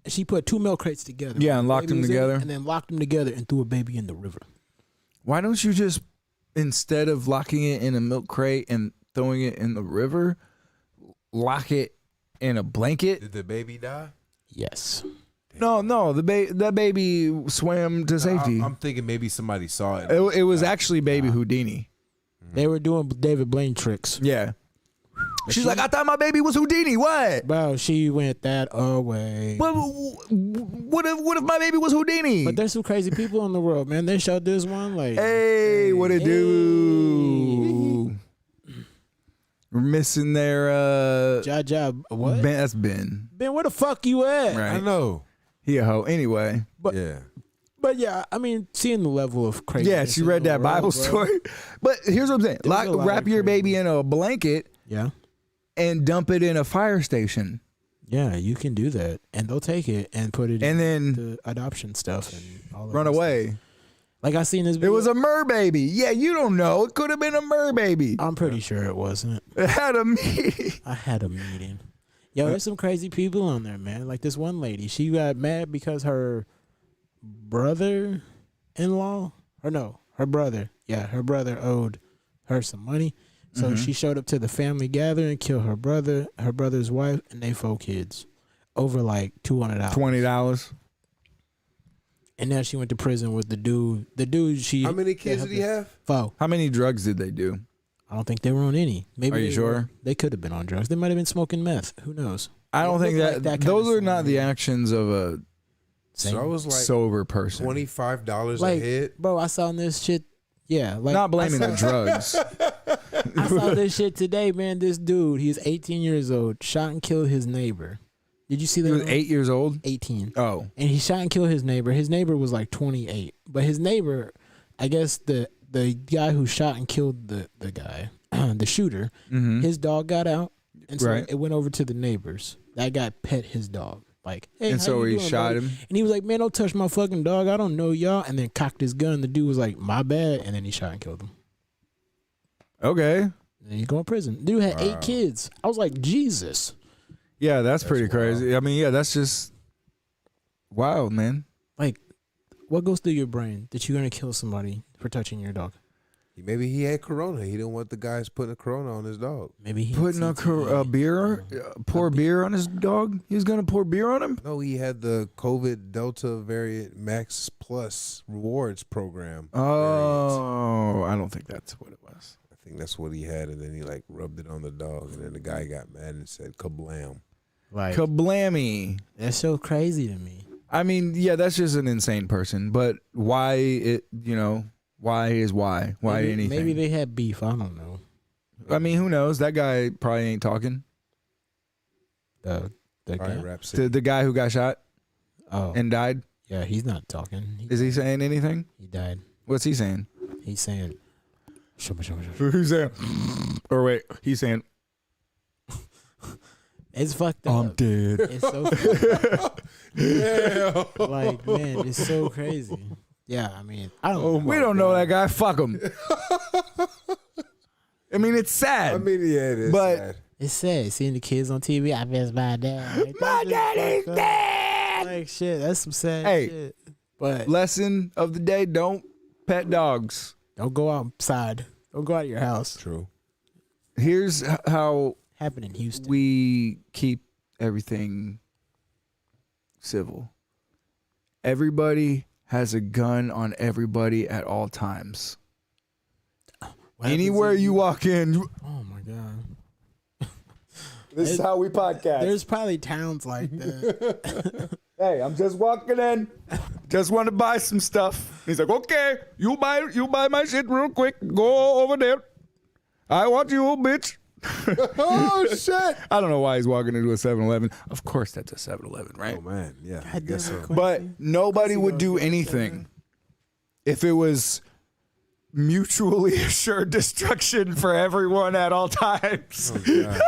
She put 2 milk crates together. Yeah, and locked them together. And then locked them together and threw a baby in the river. Why don't you just, instead of locking it in a milk crate and throwing it in the river, lock it in a blanket? Did the baby die? Yes. No, that baby swam to safety. I'm thinking maybe somebody saw it. It was actually baby Houdini. They were doing David Blaine tricks. Yeah. She's like, I thought my baby was Houdini. What? Bro, she went that away. What if my baby was Houdini? But there's some crazy people in the world, man. They showed this one like, hey, what it do? We're missing their what? Ben, that's Ben. Ben, where the fuck you at? Right. I know. He a hoe. Anyway. But, yeah. But yeah, I mean, seeing the level of crazy. Yeah, she read that Bible story. But here's what I'm saying: wrap your baby in a blanket. Yeah. And dump it in a fire station. Yeah, you can do that, and they'll take it and put it and in then the adoption stuff and all that. Run away. Stuff. Like I seen this video. It was a mer baby. Yeah, you don't know. It could have been a mer baby. I'm pretty sure it wasn't. It had a meeting. I had a meeting. Yo, there's some crazy people on there, man. Like this one lady, she got mad because her brother-in-law, or no, her brother. Yeah, her brother owed her some money. So she showed up to the family gathering, killed her brother, her brother's wife, and they 4 kids over like $200. $20. And now she went to prison with the dude. The dude she. How many kids did he have? 4. How many drugs did they do? I don't think they were on any. Maybe. Are you sure? They could have been on drugs. They might have been smoking meth. Who knows? I don't think that those are not the actions of a So I was like sober person. $25 like, a hit. bro, I saw this shit. Yeah, like not blaming the drugs. I saw this shit today, man. This dude, he's 18 years old, shot and killed his neighbor. Did you see that? He was 8 years old? 18. Oh. And he shot and killed his neighbor. His neighbor was like 28. But his neighbor, I guess the guy who shot and killed the guy, the shooter, his dog got out. And so it went over to the neighbors. That guy pet his dog. Like, hey, and so he shot him. And he was like, man, don't touch my fucking dog. I don't know y'all. And then cocked his gun. The dude was like, my bad. And then he shot and killed him. Okay. And he's going to prison. Dude had 8 kids. I was like, Jesus. Yeah, that's pretty crazy. I mean, yeah, that's just wild, man. Like, what goes through your brain that you're going to kill somebody for touching your dog? Maybe he had corona. He didn't want the guys putting a corona on his dog. Maybe he putting a beer, pour beer on his dog. He was gonna pour beer on him. No, he had the COVID Delta variant Max Plus rewards program. Oh, I don't think that's what it was. I think that's what he had, and then he like rubbed it on the dog, and then the guy got mad and said "kablam." Like, kablammy. That's so crazy to me. I mean, yeah, that's just an insane person. But why it? You know. Why is why? Why maybe, anything? Maybe they had beef. I don't know. I mean, who knows? That guy probably ain't talking. The guy? The guy who got shot and died? Yeah, he's not talking. Is he saying anything? He died. What's he saying? He's saying... Who's saying? Or wait, he's saying... It's fucked up. I'm dead. It's so fucked up. Yeah. Like, man, it's so crazy. Yeah, I mean, I don't. We don't know that guy. Fuck him. I mean, it's sad. I mean, yeah, it is but sad. It's sad seeing the kids on TV. I miss my dad. Like, my daddy's dead. Like shit, that's some sad shit. But lesson of the day: don't pet dogs. Don't go outside. Don't go out of your house. True. Here's how happened in Houston. We keep everything civil. Everybody has a gun on everybody at all times. Anywhere you walk in. Oh my God. This is how we podcast. There's probably towns like that. Hey, I'm just walking in. Just want to buy some stuff. He's like, okay, you buy my shit real quick. Go over there. I want you, bitch. Oh shit! I don't know why he's walking into a 7-Eleven. Of course, that's a 7-Eleven, right? Oh man, yeah. I God guess damn it, so. But nobody would do anything if it was mutually assured destruction for everyone at all times. Oh, God.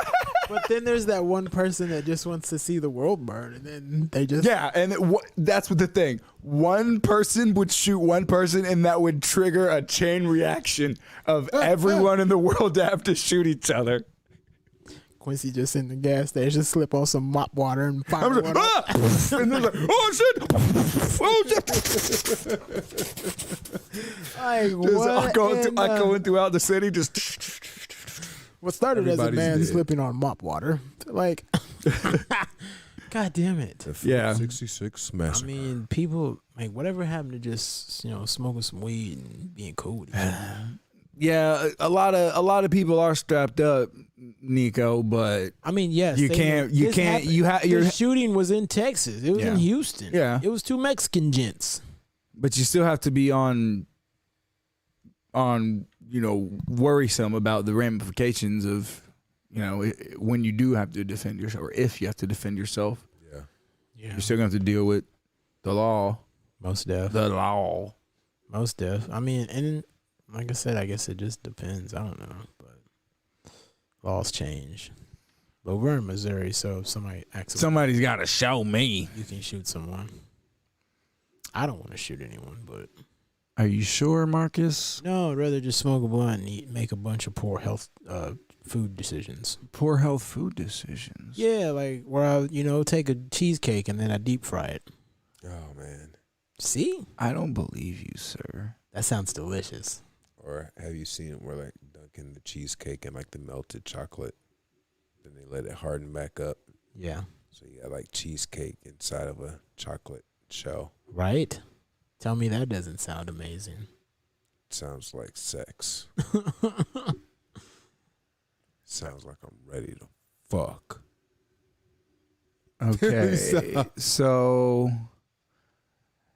But then there's that one person that just wants to see the world burn, and then they just Yeah, and that's what the thing. One person would shoot one person, and that would trigger a chain reaction of everyone in the world to have to shoot each other. Quincy just in the gas station, slip on some mop water and fire I'm water. just, and they're like, oh shit, oh shit. Like, Just going throughout the city, just. What started as a Everybody's man dead. slipping on mop water, like, God damn it. Yeah. 66 I massacre. mean, people like whatever happened to just smoking some weed and being cool with each other. Yeah, a lot of people are strapped up, Nico, but I mean, yes, you the shooting was in Texas. It was in Houston. Yeah. It was 2 Mexican gents. but you still have to be on worrisome about the ramifications of when you do have to defend yourself, or if you have to defend yourself. Yeah. Yeah. You're still going to have to deal with the law. Most def. The law. Most def. I mean, and like I said, I guess it just depends. I don't know, but laws change. But we're in Missouri, so if Somebody's got to show me. you can shoot someone. I don't want to shoot anyone, but Are you sure, Marcus? no, I'd rather just smoke a blunt and make a bunch of poor health food decisions. Poor health food decisions. Yeah, like where I, take a cheesecake and then I deep fry it. Oh man. See? I don't believe you, sir. That sounds delicious. Or have you seen it where like dunking the cheesecake in like the melted chocolate, then they let it harden back up? Yeah. So you got like cheesecake inside of a chocolate shell. Right? Tell me that doesn't sound amazing. Sounds like sex. Sounds like I'm ready to fuck. Okay. So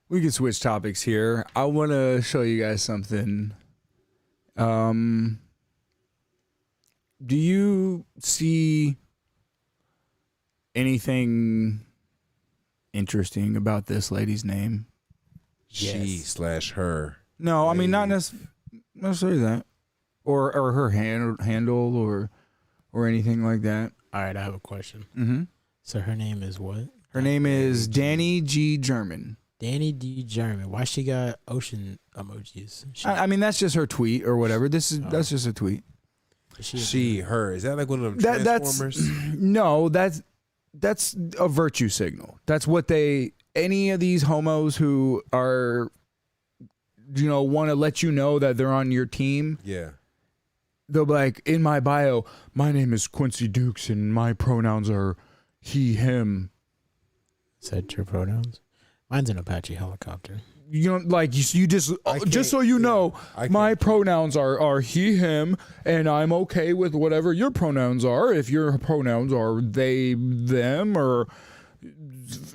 we can switch topics here. I want to show you guys something. Do you see anything interesting about this lady's name? She/her. No, I mean not necessarily that, or her handle or anything like that. All right, I have a question. Mm-hmm. So her name is what? Her name is Dani G. German. Dani D. German. Why she got ocean emojis? I mean that's just her tweet or whatever. That's just a tweet. She/her. Is that like one of them Transformers? No, that's a virtue signal. That's what any of these homos who are, want to let you know that they're on your team. Yeah. They'll be like, in my bio, my name is Quincy Dukes and my pronouns are he, him. Said your pronouns? Mine's an Apache helicopter. You just so you know, my pronouns are he, him, and I'm okay with whatever your pronouns are. If your pronouns are they, them, or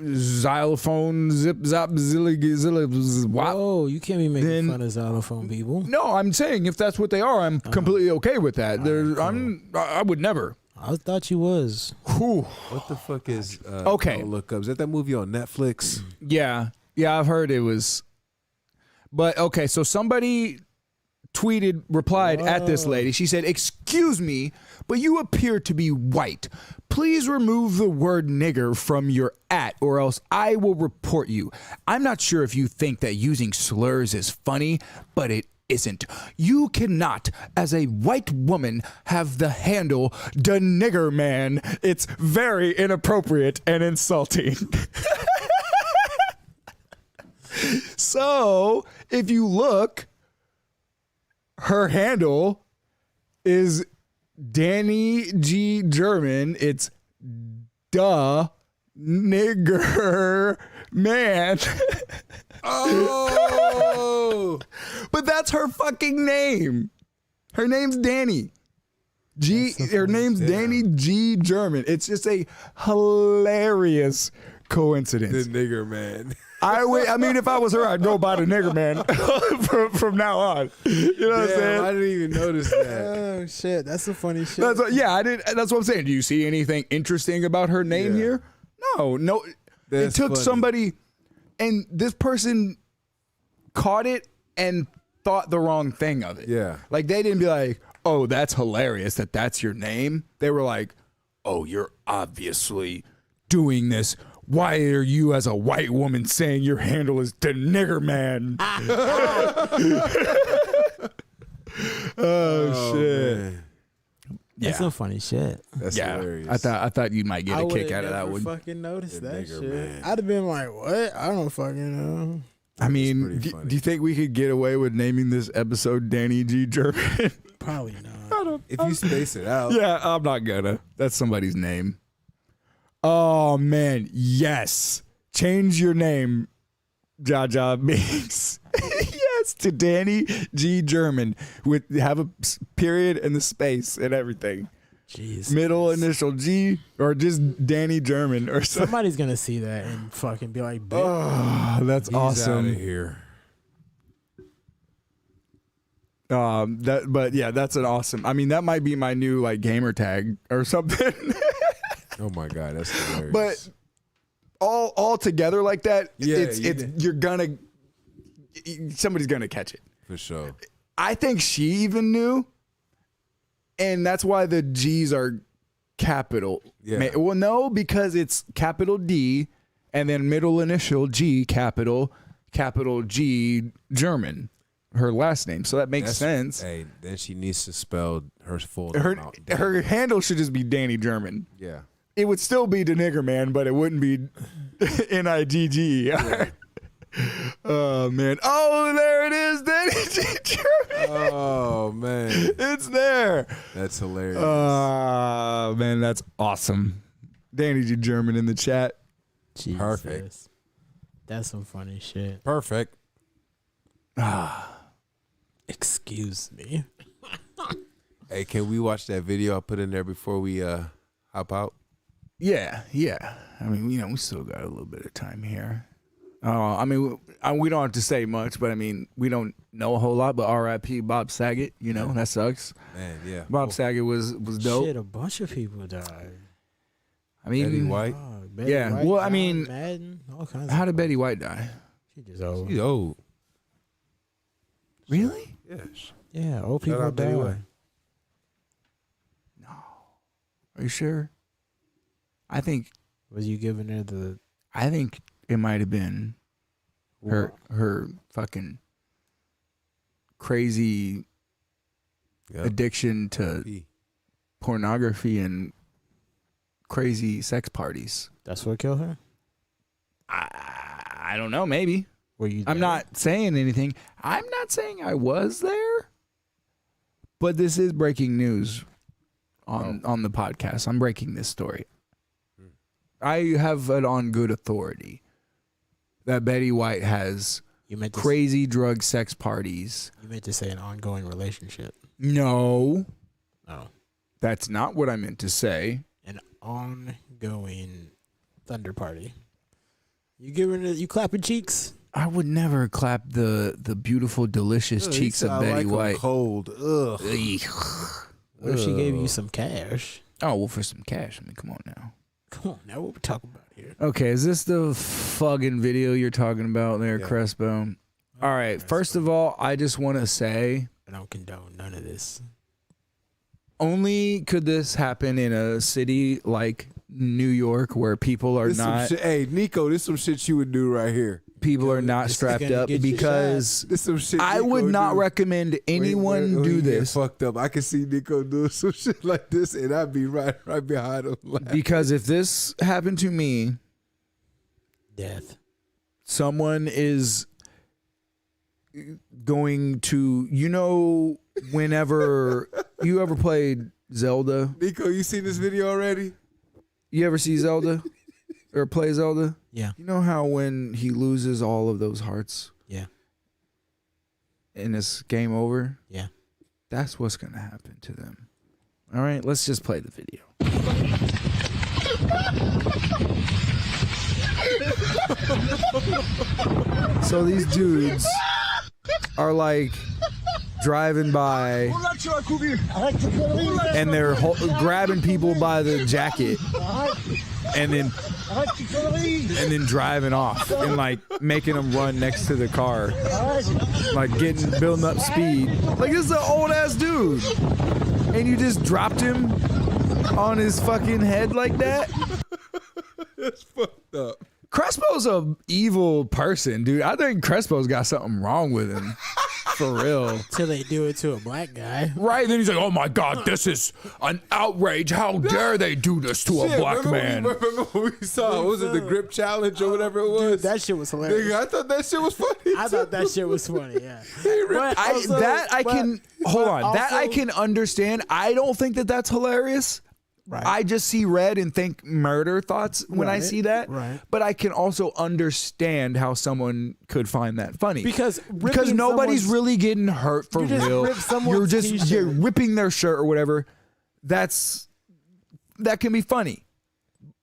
xylophone, zip, zap, zilly, wop. Whoa, you can't be making fun of xylophone people. No, I'm saying if that's what they are, I'm completely okay with that. I would never. I thought you was. Whew. What the fuck is okay? Look Up. Is that movie on Netflix? Yeah, I've heard it was. But okay, so somebody replied at this lady. She said, "Excuse me, but you appear to be white. Please remove the word nigger from your @ or else I will report you. I'm not sure if you think that using slurs is funny, but it isn't. You cannot, as a white woman, have the handle the nigger man. It's very inappropriate and insulting." So, if you look, her handle is Dani G. German. It's duh nigger man. Oh, but that's her fucking name. Her name's Dani. Her name's Dani G. German. It's just a hilarious coincidence. the nigger man. I mean, if I was her, I'd go by the nigger man from now on. You know what I'm saying? I didn't even notice that. Oh shit, that's some funny shit. I did. That's what I'm saying. Do you see anything interesting about her name here? No. That's it took funny. somebody, and this person caught it and thought the wrong thing of it. Yeah. Like they didn't be like, "Oh, that's hilarious that that's your name." They were like, "Oh, you're obviously doing this. Why are you, as a white woman, saying your handle is the nigger man?" Oh shit! Man. That's some funny shit. That's hilarious. I thought you might get a kick out of that one. Fucking noticed The that nigger shit. man. I'd have been like, "What? I don't fucking know." I mean, pretty do funny. you think we could get away with naming this episode Dani G. German? Probably not. If you space it out. Yeah, I'm not gonna. That's somebody's name. Oh man, yes. Change your name, Jaja Binks. Yes, to Dani G. German. Have a period and the space and everything. Jeez. Middle initial G or just Dani German or something. Somebody's gonna see that and fucking be like, "Bitch." Oh, that's He's out awesome. of here. That's an awesome. I mean, that might be my new like gamer tag or something. Oh my god, that's hilarious. But all together like that, Yeah, somebody's gonna catch it. For sure. I think she even knew, and that's why the G's are capital. Yeah. Well, no, because it's capital D and then middle initial G, capital G, German. Her last name, so that makes sense. Hey, then she needs to spell her full name out. Her handle should just be Dani German. Yeah. It would still be the nigger man, but it wouldn't be Nigg. Yeah. Oh man! Oh, there it is, Dani German. Oh man, it's there. That's hilarious. Oh man, that's awesome. Dani German in the chat. Jesus. Perfect. That's some funny shit. Perfect. Excuse me. Hey, can we watch that video I put in there before we hop out? Yeah. I mean, we still got a little bit of time here. I mean, we don't have to say much, but I mean, we don't know a whole lot. But R.I.P. Bob Saget, that sucks. Man, yeah. Bob Saget was dope. Shit, a bunch of people died. I mean, Betty White. Betty Yeah, White, well, I John mean, Madden, all kinds. how of did Betty White die? She just old. She's old. Really? Yes. Yeah, old Shout people out Betty die. White. Are you sure? I think Was you giving her the it might have been her fucking crazy Yep. addiction to pornography and crazy sex parties. That's what killed her? I don't know, maybe. Were you I'm there? not saying anything. I'm not saying I was there, but this is breaking news on the podcast. I'm breaking this story. I have it on good authority that Betty White has You meant to crazy drug sex parties. You meant to say an ongoing relationship. No, Oh. that's not what I meant to say. An ongoing thunder party. You giving it, you clapping cheeks? I would never clap the beautiful, delicious cheeks of Betty White. Cold. Ugh. What if she gave you some cash? Oh, well, for some cash. I mean, come on now. Come on, now what we talking about here? Okay, is this the fucking video you're talking about there, Yeah. Crespo? All right, first of all, I just want to say, I don't condone none of this. only could this happen in a city like New York where people are This some not shit- Hey, Nico, this some shit you would do right here. not This is strapped gonna up, get you because This some shit. I Nico would not do. recommend anyone When do he get this, Fucked up. I can see Nico doing some shit like this, and I'd be right behind him. because if this happened to me, Death. someone is going to, whenever you ever played Zelda, Nico, you seen this video already? you ever see Zelda or play Zelda? Yeah. You know how when he loses all of those hearts Yeah. and it's game over? Yeah. That's what's going to happen to them. All right, let's just play the video. So these dudes are like driving by and they're grabbing people by the jacket and then driving off and like making them run next to the car, like building up speed. Like, this is an old ass dude, and you just dropped him on his fucking head like that. That's fucked up. Crespo's a evil person, dude. I think Crespo's got something wrong with him. For real. Till they do it to a black guy. Right, and then he's like, oh my God, this is an outrage. How dare they do this to a black man? Remember when we saw, what was it, the grip challenge or whatever it was? Dude, that shit was hilarious. Nigga, I thought that shit was funny. I thought that shit was funny, yeah. That I can understand. I don't think that that's hilarious. Right. I just see red and think murder thoughts when I Right, see that. right. But I can also understand how someone could find that funny. Because nobody's someone's- really getting hurt for You just real. rip someone's You're t-shirt. ripping their shirt or whatever. That can be funny.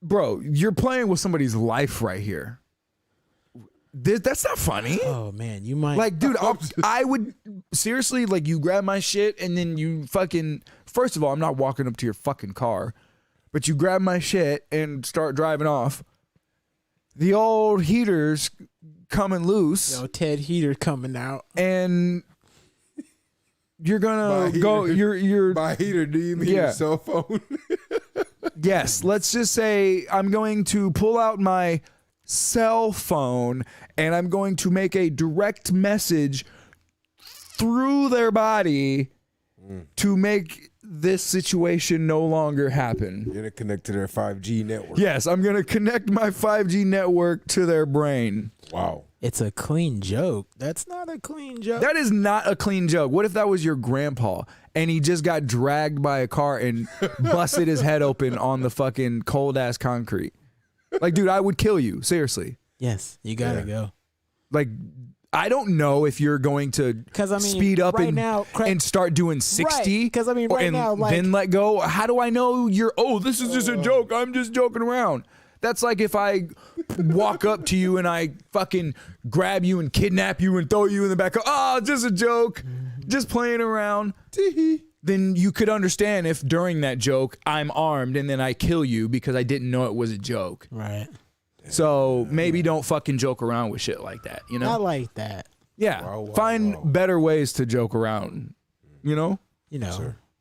Bro, you're playing with somebody's life right here. That's not funny. Oh man, you might Like, dude, I would seriously, like, you grab my shit and then you fucking, first of all, I'm not walking up to your fucking car, but you grab my shit and start driving off. the old heater's coming loose. Yo, Ted Heater coming out. And you're gonna go. You're by heater. Do you mean your cell phone? Yes. Let's just say I'm going to pull out my cell phone and I'm going to make a direct message through their body to make this situation no longer happen. You're gonna connect to their 5G network. Yes, I'm gonna connect my 5G network to their brain. Wow. It's a clean joke. That's not a clean joke. That is not a clean joke. What if that was your grandpa and he just got dragged by a car and busted his head open on the fucking cold ass concrete? Like, dude, I would kill you. Seriously. Yes, you gotta go. Like, I don't know if you're going to speed up right and, now, and start doing 60. Because I mean, right and now, like, then let go. How do I know this is just a joke? I'm just joking around. That's like if I walk up to you and I fucking grab you and kidnap you and throw you in the back. Just a joke. Just playing around. Then you could understand if during that joke I'm armed and then I kill you because I didn't know it was a joke. Right. So maybe don't fucking joke around with shit like that, you know? I like that. Yeah. Find better ways to joke around, you know?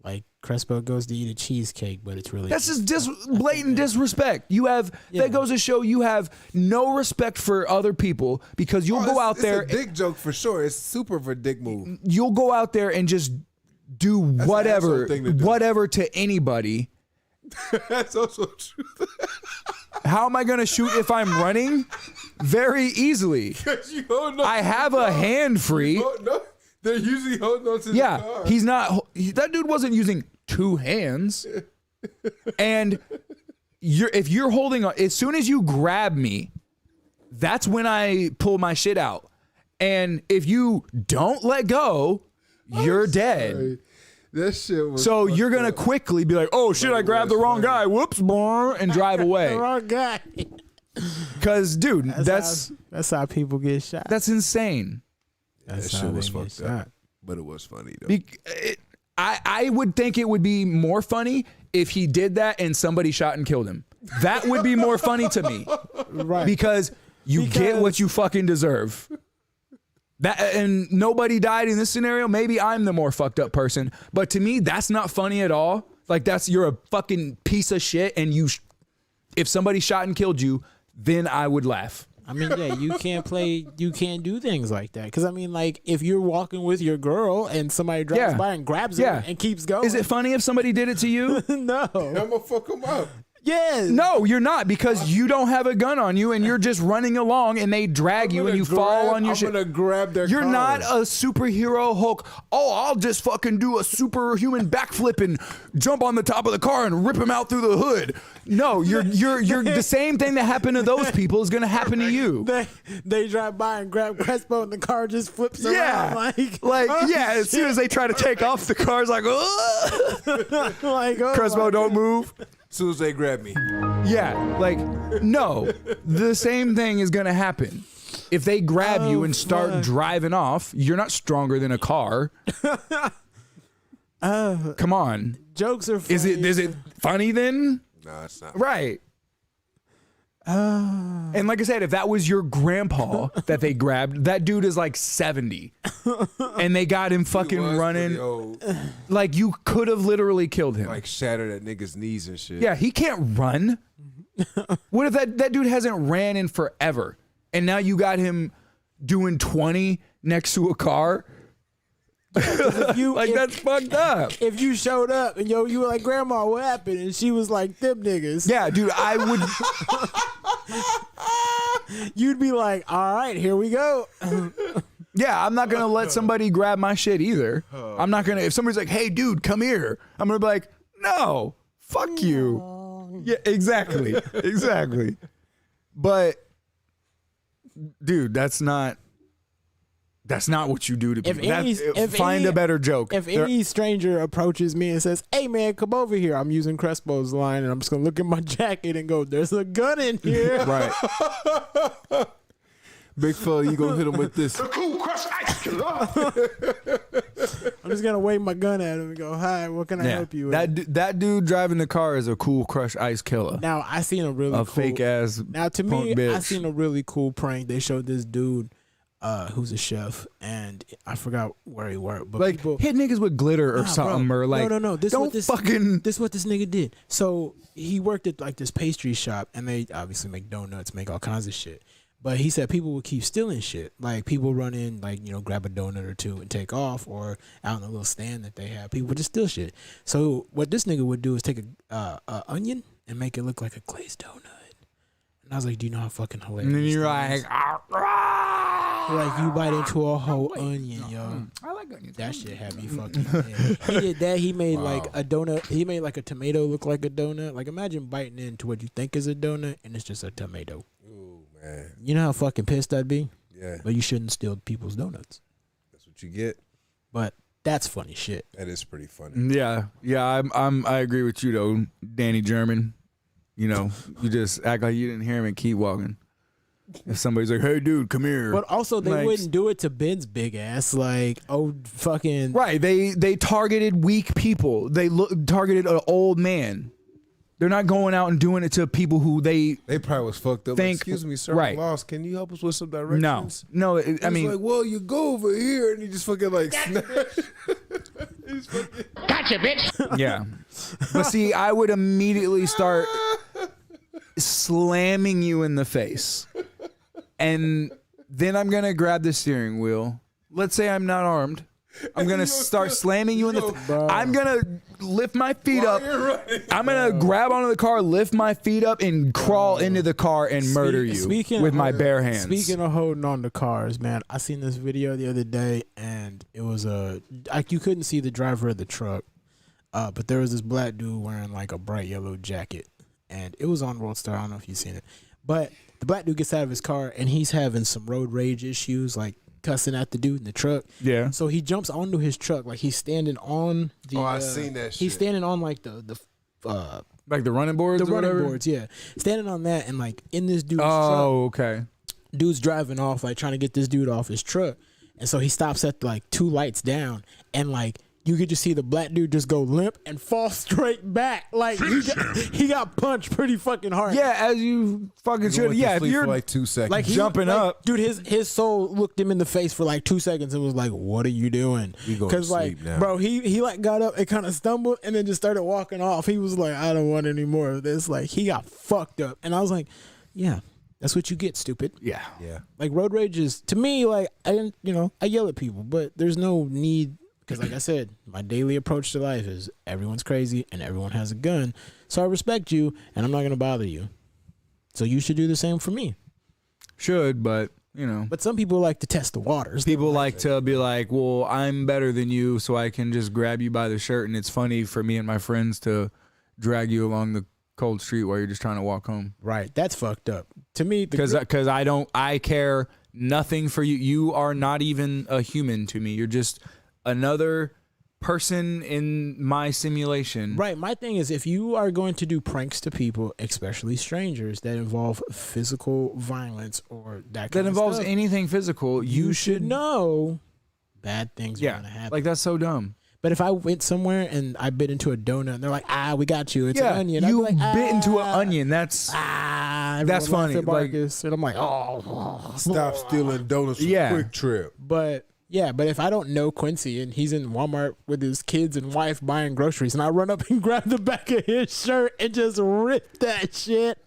Like Crespo goes to eat a cheesecake, but it's really that's just blatant disrespect. That goes to show you have no respect for other people because you'll go out there. It's a dick joke for sure. It's super of a dick move. You'll go out there and just do whatever to anybody. That's also true. How am I going to shoot if I'm running? Very easily. I have a hand free. They're usually holding on to the car. He's not. That dude wasn't using two hands. And if you're holding on, as soon as you grab me, that's when I pull my shit out. And if you don't let go, you're dead. Sorry. That shit was so you're gonna quickly be like, "Oh shit, I grabbed the wrong guy. Whoops, and drive away." The wrong guy. Because, dude, that's how people get shot. That's insane. That shit was fucked up. But it was funny though. I would think it would be more funny if he did that and somebody shot and killed him. That would be more funny to me. Right. Because you get what you fucking deserve. And nobody died in this scenario. Maybe I'm the more fucked up person. But to me, that's not funny at all. Like, you're a fucking piece of shit. And if somebody shot and killed you, then I would laugh. I mean, yeah, you can't do things like that. Because, I mean, like, if you're walking with your girl and somebody drives by and grabs her and keeps going. Is it funny if somebody did it to you? No. I'm going to fuck them up. Yes. No, you're not, because you don't have a gun on you and you're just running along and they drag you and you fall on your shit. I'm going to grab their You're car. not a superhero Hulk. Oh, I'll just fucking do a superhuman backflip and jump on the top of the car and rip him out through the hood. No, you're the same thing that happened to those people is going to happen to you. They drive by and grab Crespo and the car just flips around. As soon as they try to take off, the car's like, oh. Crespo, don't move. As soon as they grab me. Yeah, no, the same thing is going to happen. If they grab you and start driving off, you're not stronger than a car. Come on. Jokes are funny. Is it funny then? No, it's not. Right. And like I said, if that was your grandpa that they grabbed, that dude is like 70. And they got him fucking running. Like, you could have literally killed him. Like, shattered that nigga's knees and shit. Yeah, he can't run. What if that dude hasn't ran in forever? And now you got him doing 20 next to a car? That's fucked up. If you showed up and you were like, "Grandma, what happened?" and she was like, "Them niggas." Yeah, dude, I would. You'd be like, "All right, here we go." Yeah, I'm not gonna let somebody grab my shit either. I'm not gonna. If somebody's like, "Hey, dude, come here," I'm gonna be like, "No, fuck you." Yeah, exactly, exactly. But, dude, that's not what you do to people. Find a better joke. If any stranger approaches me and says, "Hey man, come over here," I'm using Crespo's line and I'm just gonna look at my jacket and go, "There's a gun in here." Right. Big fella, you gonna hit him with this? Cool Crush Ice Killer. I'm just gonna wave my gun at him and go, "Hi, what can I help you with?" That dude driving the car is a Cool Crush Ice Killer. Now I seen a really cool, fake ass. Now to punk me, bitch. I seen a really cool prank. They showed this dude who's a chef, and I forgot where he worked. But Like people, hit niggas with glitter or Nah, something, bro. or like no. This don't what this fucking. This is what this nigga did. So he worked at like this pastry shop, and they obviously make donuts, make all kinds of shit. But he said people would keep stealing shit. Like people run in, like, you know, grab a donut or two and take off, or out in a little stand that they have, people would just steal shit. So what this nigga would do is take a onion and make it look like a glazed donut. And I was like, do you know how fucking hilarious? And then you're that is? Like you bite into a whole onion, yo. I like onions. That shit had me fucking dead. He did that. He made like a donut. He made like a tomato look like a donut. Like imagine biting into what you think is a donut and it's just a tomato. Ooh, man. You know how fucking pissed I'd be? Yeah. But you shouldn't steal people's donuts. That's what you get. But that's funny shit. That is pretty funny. Yeah. I agree with you though, Danny German. You know, you just act like you didn't hear him and keep walking. If somebody's like, "Hey, dude, come here," But also they Like- wouldn't do it to Ben's big ass. Like, oh fucking right? They targeted weak people. They targeted an old man. They're not going out and doing it to people who they probably was fucked up. Think- Excuse me, sir. right. I'm lost. Can you help us with some no directions? no. I He's mean, like, well, you go over here, and he just fucking like. Gotcha, bitch. yeah. But see, I would immediately start slamming you in the face, and then I'm gonna grab the steering wheel. Let's say I'm not armed. I'm gonna start slamming you in the. I'm gonna lift my feet up. I'm gonna grab onto the car, lift my feet up, and crawl into the car and murder you with my bare hands. Speaking of holding on to cars, man, I seen this video the other day, and it was like you couldn't see the driver of the truck, but there was this black dude wearing like a bright yellow jacket, and it was on World Star. I don't know if you've seen it, but the black dude gets out of his car and he's having some road rage issues, like cussing at the dude in the truck. Yeah. So he jumps onto his truck, like he's standing on the. Oh, I seen that shit. He's standing on like the Like the running boards. the or running whatever? boards, yeah. Standing on that and like in this dude's truck. Oh, okay. Dude's driving off, like trying to get this dude off his truck. And so he stops at like 2 lights down, and like you could just see the black dude just go limp and fall straight back. Like he got punched pretty fucking hard. Yeah, as you fucking should. Yeah, if you're for like 2 seconds, Like he- jumping like, up. dude. His soul looked him in the face for like 2 seconds and was like, "What are you doing?" We going to like, sleep now. bro, he like got up and kind of stumbled and then just started walking off. He was like, "I don't want any more of this." Like he got fucked up, and I was like, "Yeah, that's what you get, stupid." yeah. yeah. Like road rage is to me like I didn't, I yell at people, but there's no need. Because like I said, my daily approach to life is everyone's crazy and everyone has a gun. So I respect you and I'm not going to bother you. So you should do the same for me. Should, but But some people like to test the waters. people like to be like, well, I'm better than you, so I can just grab you by the shirt, and it's funny for me and my friends to drag you along the cold street while you're just trying to walk home. Right. That's fucked up. To me, Because I care nothing for you. You are not even a human to me. You're just another person in my simulation. right. My thing is, if you are going to do pranks to people, especially strangers, that involve physical violence or that kind involves of stuff, anything physical, you should know bad things are going to happen. like that's so dumb. But if I went somewhere and I bit into a donut and they're like, we got you. It's an onion. I'd you be like, bit into an onion. That's That's funny. At Like- Marcus. And I'm like, oh. Stop stealing donuts from Yeah. Quick Trip. But yeah, but if I don't know Quincy and he's in Walmart with his kids and wife buying groceries and I run up and grab the back of his shirt and just rip that shit.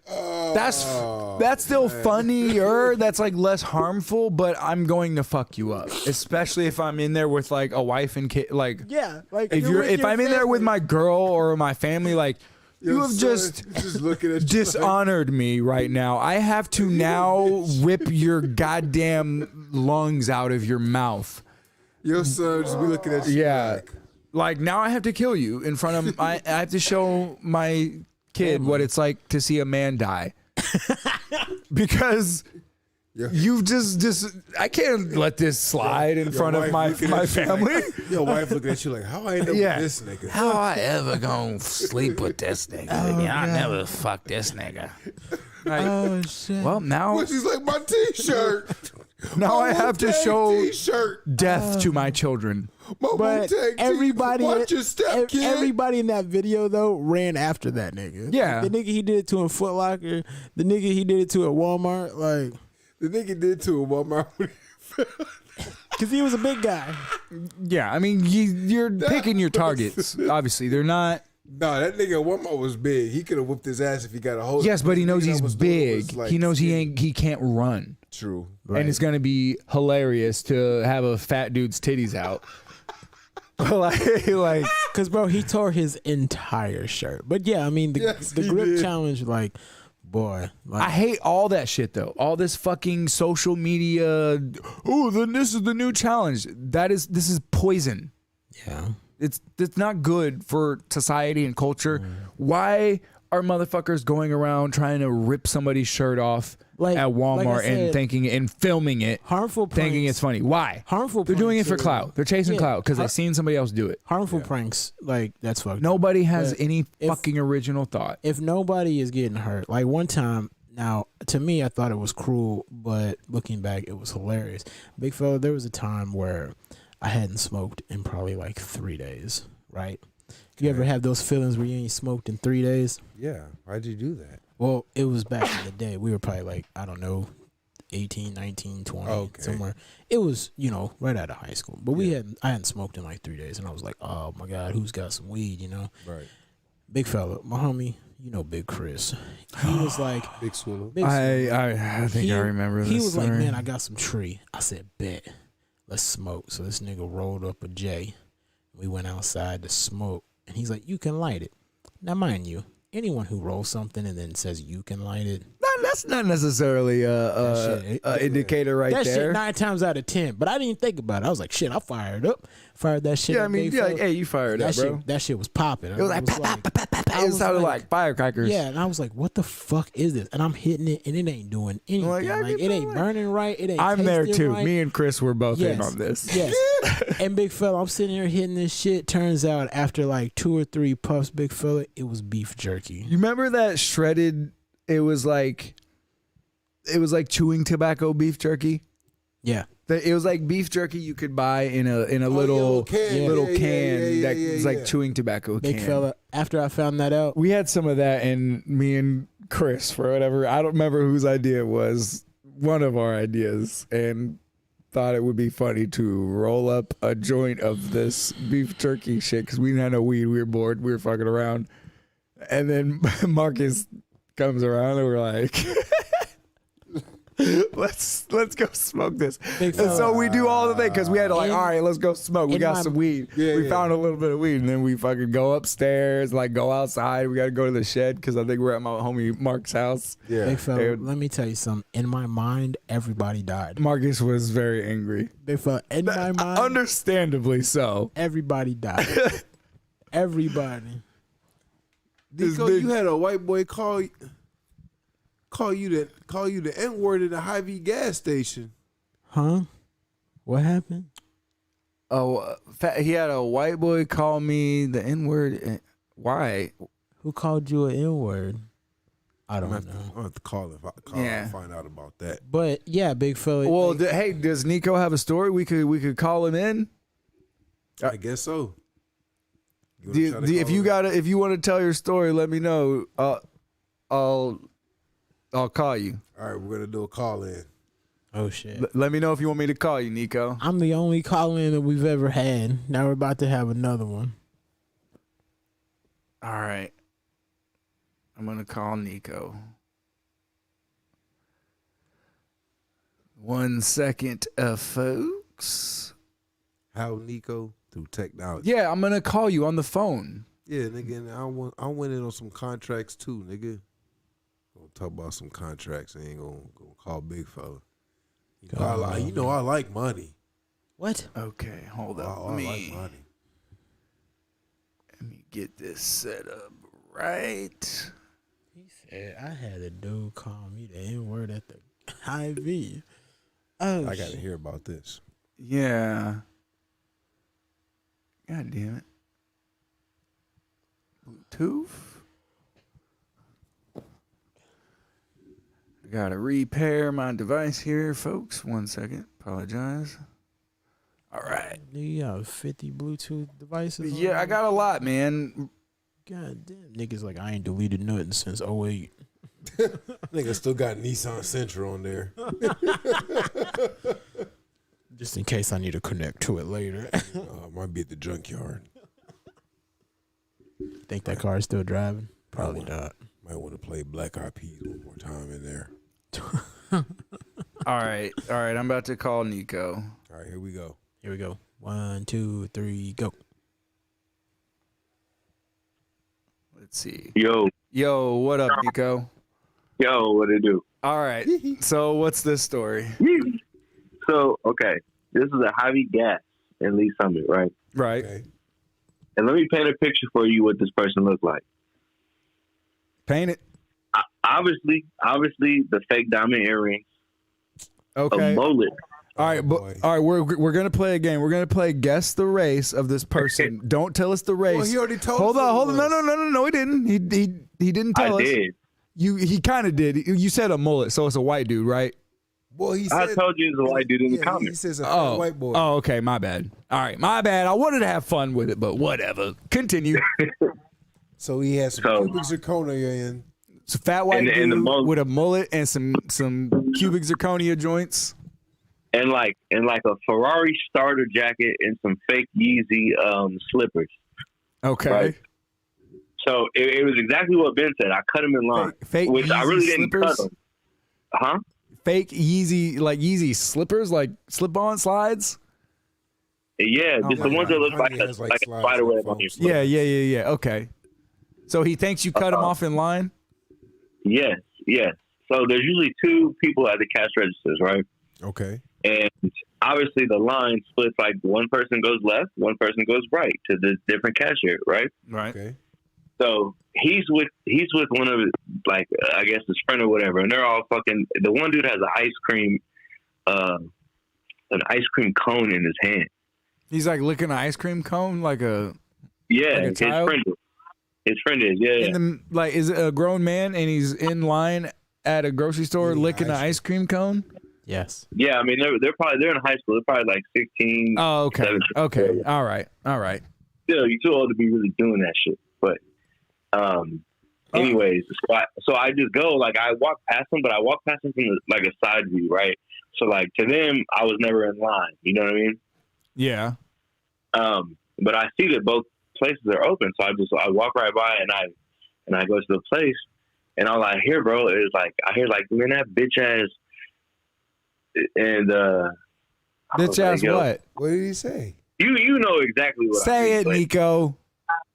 that's still funnier. That's like less harmful, but I'm going to fuck you up, especially if I'm in there with like a wife and kid. Like, Yeah. Like if I'm in there with my girl or my family, like you have just looking at you dishonored me right now. I have to now rip your goddamn lungs out of your mouth. Your son just be looking at you. Yeah. Like now I have to kill you in front of I have to show my kid what it's like to see a man die. Because you've just I can't let this slide in front of my family. Your wife looking at you like, how I end up Yeah. with this nigga? How I ever gonna sleep with this nigga? I never fuck this nigga. Like, Oh shit. well, now Which is like my T-shirt. now I have to show T-shirt. death to my children. My But Wu-Tang everybody, Watch your step, kid. everybody in that video though ran after that nigga. Yeah. Like, the nigga he did it to in Foot Locker, the nigga he did it to at Walmart, like, The nigga did to him. Walmart. cause he was a big guy. Yeah, I mean, you're picking your targets. Obviously, they're not. Nah, that nigga at Walmart was big. He could have whooped his ass if he got a hold. Yes, of but he The knows nigga that he's was doing it was, big. like, He knows skinny. he can't run, True. and it's gonna be hilarious to have a fat dude's titties out. like, Cause bro, he tore his entire shirt. But yeah, I mean the Yes, the he grip did. challenge, like, boy, like, I hate all that shit though. All this fucking social media. Oh, then this is the new challenge. This is poison. yeah. It's not good for society and culture. Why are motherfuckers going around trying to rip somebody's shirt off Like- at Walmart like I said, and thinking and filming it, Harmful thinking pranks. it's funny? Why? Harmful They're doing it pranks for are- clout. They're chasing Yeah. clout because they've seen somebody else do it. Harmful pranks, like, that's fucked. Nobody has But any if- fucking original thought. If nobody is getting hurt, like one time, now to me I thought it was cruel, but looking back it was hilarious. Big fella, there was a time where I hadn't smoked in probably like 3 days, right? You ever have those feelings where you ain't smoked in 3 days? Yeah. Why'd you do that? Well, it was back in the day. We were probably like, I don't know, 18, 19, 20, Okay. somewhere. It was, right out of high school. But I hadn't smoked in like 3 days, and I was like, oh my God, who's got some weed, Right. Big fella, my homie, Big Chris. He was like, Big swallow. Big I think I remember this. He was like, story. man, I got some tree. I said, bet. Let's smoke. So this nigga rolled up a J. We went outside to smoke. And he's like, you can light it. Now, mind you, anyone who rolls something and then says you can light it, That's not necessarily That a indicator right that there. shit 9 times out of 10. But I didn't think about it. I was like, shit, I fired that shit. Yeah, I up, mean, big yeah, fella. like, hey, you fired that up, shit, bro. That shit was popping. It was like, I it was sounded like firecrackers. yeah, and I was like, what the fuck is this? And I'm hitting it, and it ain't doing anything. Like, yeah, Like, you it know ain't what? burning right. It ain't I'm there tasting too. right. Me and Chris were both in Yes. on this. Yes. And big fella, I'm sitting here hitting this shit. Turns out after like 2 or 3 puffs, big fella, it was beef jerky. You remember that shredded? It was like chewing tobacco beef jerky. Yeah. It was like beef jerky you could buy in a little can. little Yeah, can yeah, that was like chewing tobacco Big can. fella, after I found that out, We had some of that, and me and Chris, for whatever, I don't remember whose idea it was, one of our ideas, and thought it would be funny to roll up a joint of this beef jerky shit because we didn't have no weed. We were bored. We were fucking around. And then Marcus comes around and we're like, let's go smoke this. Big And so fella. we do all the things because we had to like, In- all right, let's go smoke. We in got my- some weed. Yeah, we yeah. found a little bit of weed, and then we fucking go upstairs, like go outside. We got to go to the shed because I think we're at my homie Mark's house. Yeah. big fella, Dude. let me tell you something. In my mind, everybody died. Marcus was very angry. Big fella, in my mind, Understandably so. everybody died. Everybody. Nico, big- you had a white boy call you the N-word at the Hy-Vee gas station. Huh? What happened? Oh, he had a white boy call me the N-word. Why? Who called you an N-word? I don't I'm know. gonna have to call Yeah. and find out about that. But yeah, big fella. Well, like, hey, does Nico have a story? We could call him in. I guess so. If you want to tell your story, let me know. I'll call you. All right, we're gonna do a call in. oh shit. Let me know if you want me to call you, Nico. I'm the only call-in that we've ever had. Now we're about to have another one. All right. I'm going to call Nico. 1 second, folks. How Nico through technology. Yeah, I'm going to call you on the phone. Yeah, nigga, and I went in on some contracts too, nigga. Gonna talk about some contracts. I ain't gonna call big fella. You know I like money. What? Okay, hold I, up. I like money. Let me get this set up right. He said I had a dude call me the N-word at the IV. Oh, I gotta hear about this. Yeah. God damn it. Bluetooth. Gotta repair my device here, folks. 1 second. Apologize. All right. You got 50 Bluetooth devices? Yeah, I got a lot, man. God damn. Niggas like, I ain't deleted nothing since 08. Nigga still got Nissan Sentra on there. Just in case I need to connect to it later. Might be at the junkyard. Think that car is still driving? Probably not. Might want to play Black Eyed Peas one more time in there. All right. I'm about to call Nico. All right, here we go. Here we go. 1, 2, 3, go. Let's see. Yo, What up, Nico? what it do? All right. So what's this story? So, okay, this is a Javi Gas in Lee Summit, right? Right. Okay. And let me paint a picture for you what this person looked like. Paint it. Obviously, the fake diamond earrings, Okay. a mullet. All right, we're gonna play a game. We're gonna play guess the race of this person. Don't tell us the race. Well, he already told Hold us on. what it No, he didn't. He didn't tell I us. did. He kind of did. You said a mullet, so it's a white dude, right? Well, he I said, told you it was a white dude in the He comments. says a fat white boy. Oh, okay. My bad. All right, my bad. I wanted to have fun with it, but whatever. Continue. So he has some cubic zirconia in. It's a fat white And the dude with a mullet and some cubic zirconia joints. And like a Ferrari starter jacket and some fake Yeezy slippers. Okay. Right. So it was exactly what Ben said. I cut him in line, Fake which I really Yeezy didn't slippers? cut him. Huh? Fake Yeezy slippers, like slip-on slides. Yeah, just the ones that look like a spider web on your Yeah. Okay. So he thinks you cut him off in line? Yes. So there's usually two people at the cash registers, right? Okay. And obviously the line splits, like one person goes left, one person goes right to the different cashier, right? Right. Okay. So he's with one of his, like, I guess his friend or whatever, and they're all fucking. The one dude has an ice cream cone in his hand. He's like licking an ice cream cone like a His child? friend. His friend is is it a grown man and he's in line at a grocery store licking an ice cream cone? Yes. Yeah, I mean they're in high school. They're probably like 16. Oh, okay. 17. Okay. All right. Still, you're too old to be really doing that shit. But anyways, so I just go, like, I walk past them, but I walk past them from like a side view, right? So like to them, I was never in line. You know what I mean? Yeah. But I see that both places are open, so I walk right by and I go to the place, and all I hear, bro, is like man, that bitch ass and bitch ass what? What did he say? You know exactly what Say I mean, it, but- Nico.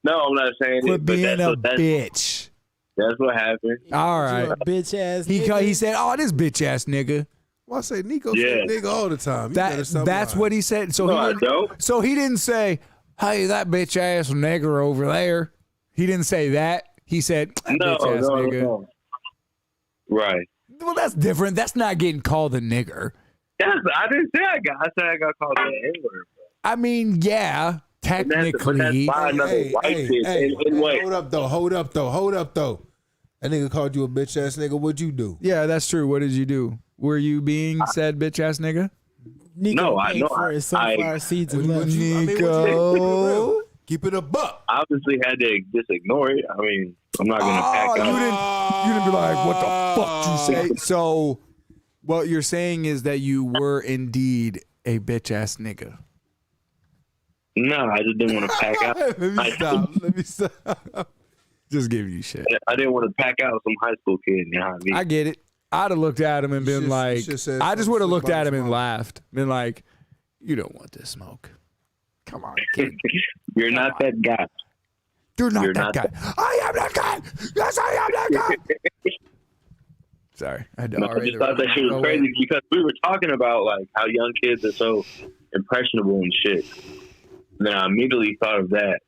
No, I'm not saying Quit it. But being a that's bitch. That's what happened. All right. You a bitch ass. He said, "Oh, this bitch ass nigga." Well, I say Nico Yeah. said nigga all the time. You better stop That's lying. what he said. So No, he I didn't, don't. so he didn't say, "Hey, that bitch ass nigger over there." He didn't say that. He said, "That bitch ass nigga." No. Right. Well, that's different. That's not getting called a nigger. I didn't say I said I got called an N-word. I mean, yeah, But that's technically. by another white bitch. And wait, Hold up though. That nigga called you a bitch ass nigga. What'd you do? Yeah, that's true. What did you do? Were you being said bitch ass nigga? Nico No, I paid know. for his sunflower seeds and What left. you- I mean, Nico. Keep it a buck. obviously had to just ignore it. I mean, I'm not gonna Oh, pack you up. didn't be like, what the fuck you say? So, what you're saying is that you were indeed a bitch ass nigga. No, I just didn't want to pack out. Let me stop. Just giving you shit. I didn't want to pack out some high school kid. You know what I mean? I get it. I'd have looked at him and been should- like, you should said I just something would have looked about at him his and mom. laughed. Been like, you don't want this smoke. Come on, kid. You're not that guy. You're not You're that not guy. I am that guy. Yes, I am that guy. Sorry. I No, I already just thought that shit was crazy because we were talking about like how young kids are so impressionable and shit. And then I immediately thought of that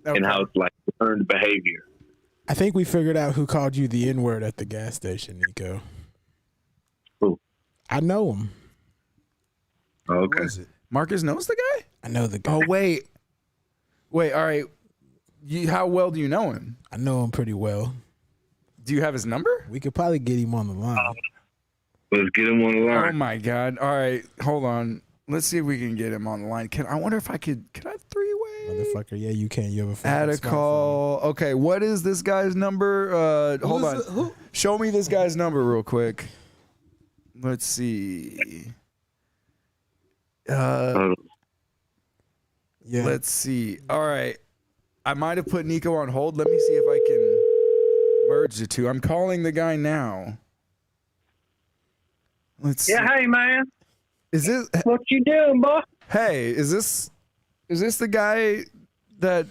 and how it's like learned behavior. I think we figured out who called you the N-word at the gas station, Nico. Who? I know him. Okay. What is it? Marcus knows the guy? I know the guy. Oh, wait. Wait, all right. How well do you know him? I know him pretty well. Do you have his number? We could probably get him on the line. Let's get him on the line. Oh my God! All right, hold on. Let's see if we can get him on the line. I wonder if I could I three-way? Motherfucker, yeah, you can. You have a Add a fucking call. Okay, what is this guy's number? Hold on. Show me this guy's number real quick. Let's see. Yeah. Let's see. All right. I might have put Nico on hold. Let me see if I can merge the two. I'm calling the guy now. Let's see. Yeah, hey man, Is this what you doing, boy? Hey, is this the guy that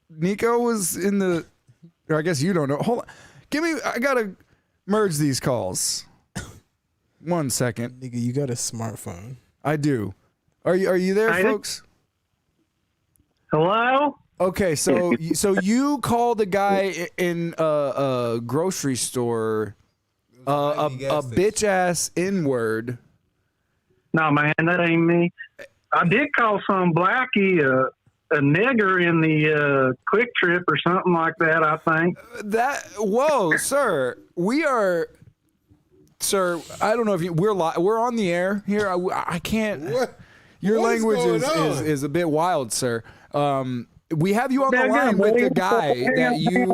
Nico was in the or I guess you don't know. Hold on. I gotta merge these calls. 1 second. Nigga, you got a smartphone. I do. Are you there, Hey, folks? Hello? Okay, so you called a guy in a grocery store a bitch ass N-word. No, man, that ain't me. I did call some blackie a nigger in the Quick Trip or something like that, I think. Whoa, sir. We are, sir. I don't know if we're on the air here. I can't. What? Your What is language going on? is a bit wild, sir. We have you on the line with the guy that you.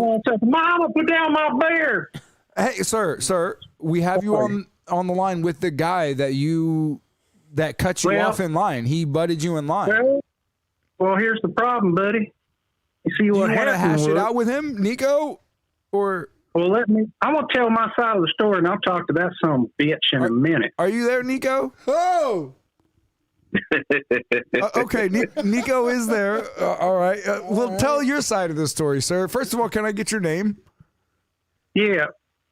Mama, put down my beer. Hey, sir. We have you on the line with the guy that cut you off in line. He butted you in line. Well, here's the problem, buddy. You see Do you what want to happened? hash it out with him, Nico? Or Well, I'm going to tell my side of the story, and I'll talk to that son of a bitch in a minute. are you there, Nico? Oh, Okay, Nico is there. All right. Well, tell your side of the story, sir. First of all, can I get your name? Yeah.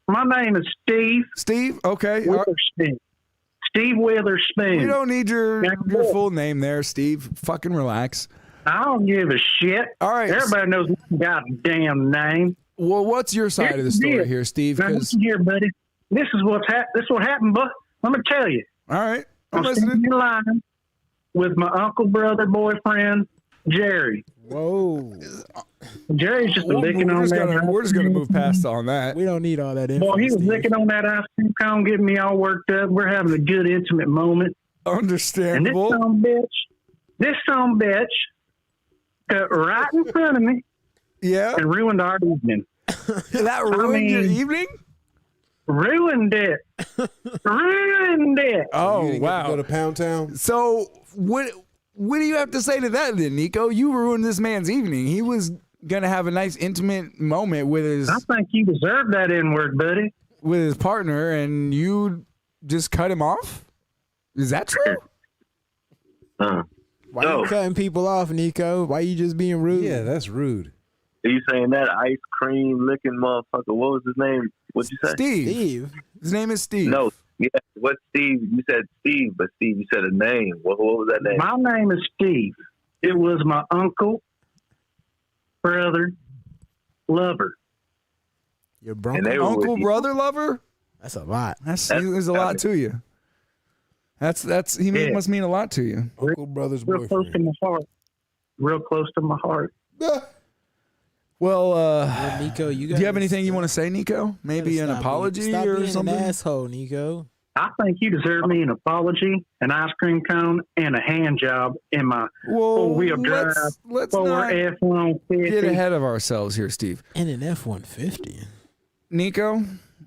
My name is Steve. Steve? Okay. All right. Witherspoon. Steve Witherspoon. You don't need your full name there, Steve. Fucking relax. I don't give a shit. All right. Everybody knows my goddamn name. Well, what's your side of the story here, Steve? Now, listen here, buddy. This is what happened, but let me tell you. All right. I'm I'm sitting listening. in line with my uncle, brother, boyfriend, Jerry. Whoa. Jerry's just been licking on that. We're just gonna move past on that. We don't need all that info. Boy, he was Steve. licking on that ice cream cone, getting me all worked up. We're having a good, intimate moment. And Understandable. this son bitch got right in front of me Yeah. and ruined our evening. That ruined your evening? Ruined it. Ruined it. Oh, you didn't get to go to Pound Town? So what do you have to say to that then, Nico? You ruined this man's evening. He was gonna have a nice intimate moment with his I think you deserve that N-word, buddy. partner, and you just cut him off? Is that true? Why you cutting people off, Nico? Why you just being rude? Yeah, that's rude. Are you saying that ice cream licking motherfucker? What was his name? What'd you say? Steve. His name is Steve. No. Yeah. What Steve? You said Steve, but Steve, you said a name. What was that name? My name is Steve. It was my uncle, brother, lover. Your And bronco. they were with Uncle, you. brother, lover? That's a lot. There's a lot to you. He must mean a lot to you. Uncle brother's Real close to boyfriend. my heart. Real close to my heart. Well, Well, Nico, you do you have anything you want to say, Nico? Maybe an apology stop or being something? an asshole, Nico. I think you deserve me an apology, an ice cream cone, and a hand job in my Well, four-wheel drive let's Ford not F-150. get ahead of ourselves here, Steve. And an F-150. Nico,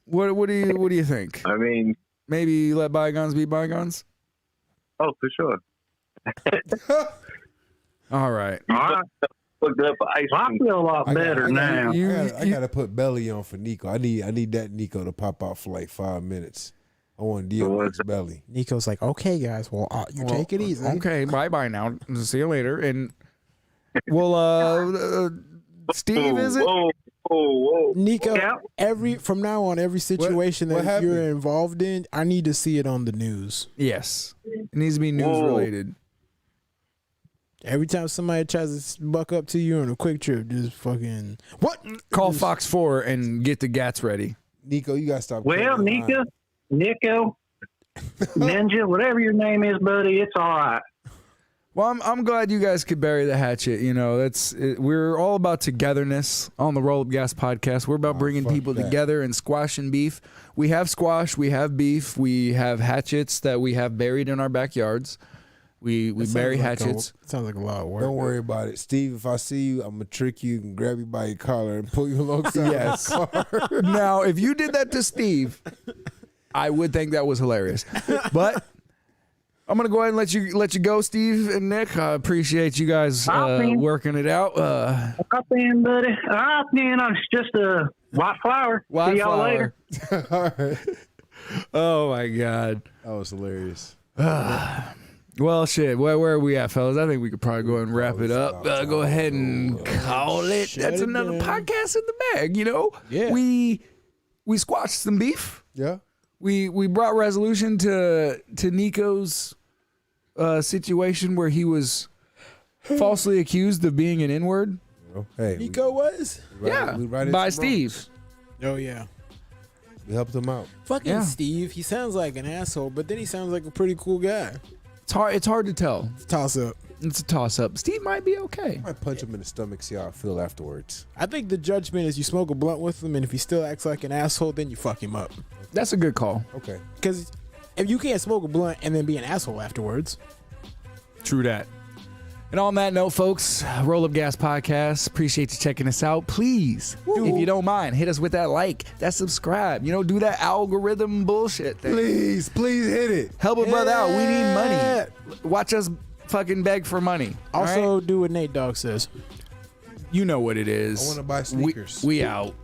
what do you think? I mean, Maybe let bygones be bygones. oh, for sure. All right. All right. Looked up ice Well, I cream. feel a lot better now. I gotta put belly on for Nico. I need that Nico to pop out for like 5 minutes. I want to deal with his belly. Nico's like, okay, guys, well, you take it easy. Okay, bye now. See you later. And well, Steve, is it? Whoa. Nico, Yeah. from now on, every situation what that you're happened? involved in, I need to see it on the news. Yes. It needs to be news related. Every time somebody tries to buck up to you on a quick trip, just fucking what? Call Fox 4 and get the gats ready. Nico, you gotta stop. Well, cutting the line. Nico, Ninja, whatever your name is, buddy, it's all right. Well, I'm glad you guys could bury the hatchet. You know, we're all about togetherness on the Roll Up Gas podcast. We're about bringing people together and squashing beef. We have squash, we have beef, we have hatchets that we have buried in our backyards. We bury hatchets. Sounds like a lot of work. Don't worry about it, Steve. If I see you, I'm gonna trick you and grab you by your collar and pull you alongside. Yes. Now, if you did that to Steve, I would think that was hilarious. But I'm gonna go ahead and let you go, Steve and Nick. I appreciate you guys working it out. Up in, buddy. Up in. I'm just a white flower. White See y'all flower. later. All right. Oh my God. That was hilarious. Well, shit. Where are we at, fellas? I think we could probably go ahead and wrap it up. Go ahead and call it. That's another podcast in the bag. You know. Yeah. We squashed some beef. Yeah. We brought resolution to Nico's situation where he was falsely accused of being an N-word. Well, hey, Nico was? By Steve. Oh, yeah. We helped him out. Fucking Steve. He sounds like an asshole, but then he sounds like a pretty cool guy. It's hard to tell. Toss up. It's a toss up. Steve might be okay. I might punch him in the stomach, see how I feel afterwards. I think the judgment is you smoke a blunt with him, and if he still acts like an asshole, then you fuck him up. That's a good call. Okay. Because if you can't smoke a blunt and then be an asshole afterwards. True that. And on that note, folks, Roll Up Gas Podcast. Appreciate you checking us out. Please, if you don't mind, hit us with that like, that subscribe. You know, do that algorithm bullshit thing. Please hit it. Help a brother out. We need money. Watch us fucking beg for money. Also, all right? do what Nate Dogg says. You know what it is. I want to buy sneakers. We out.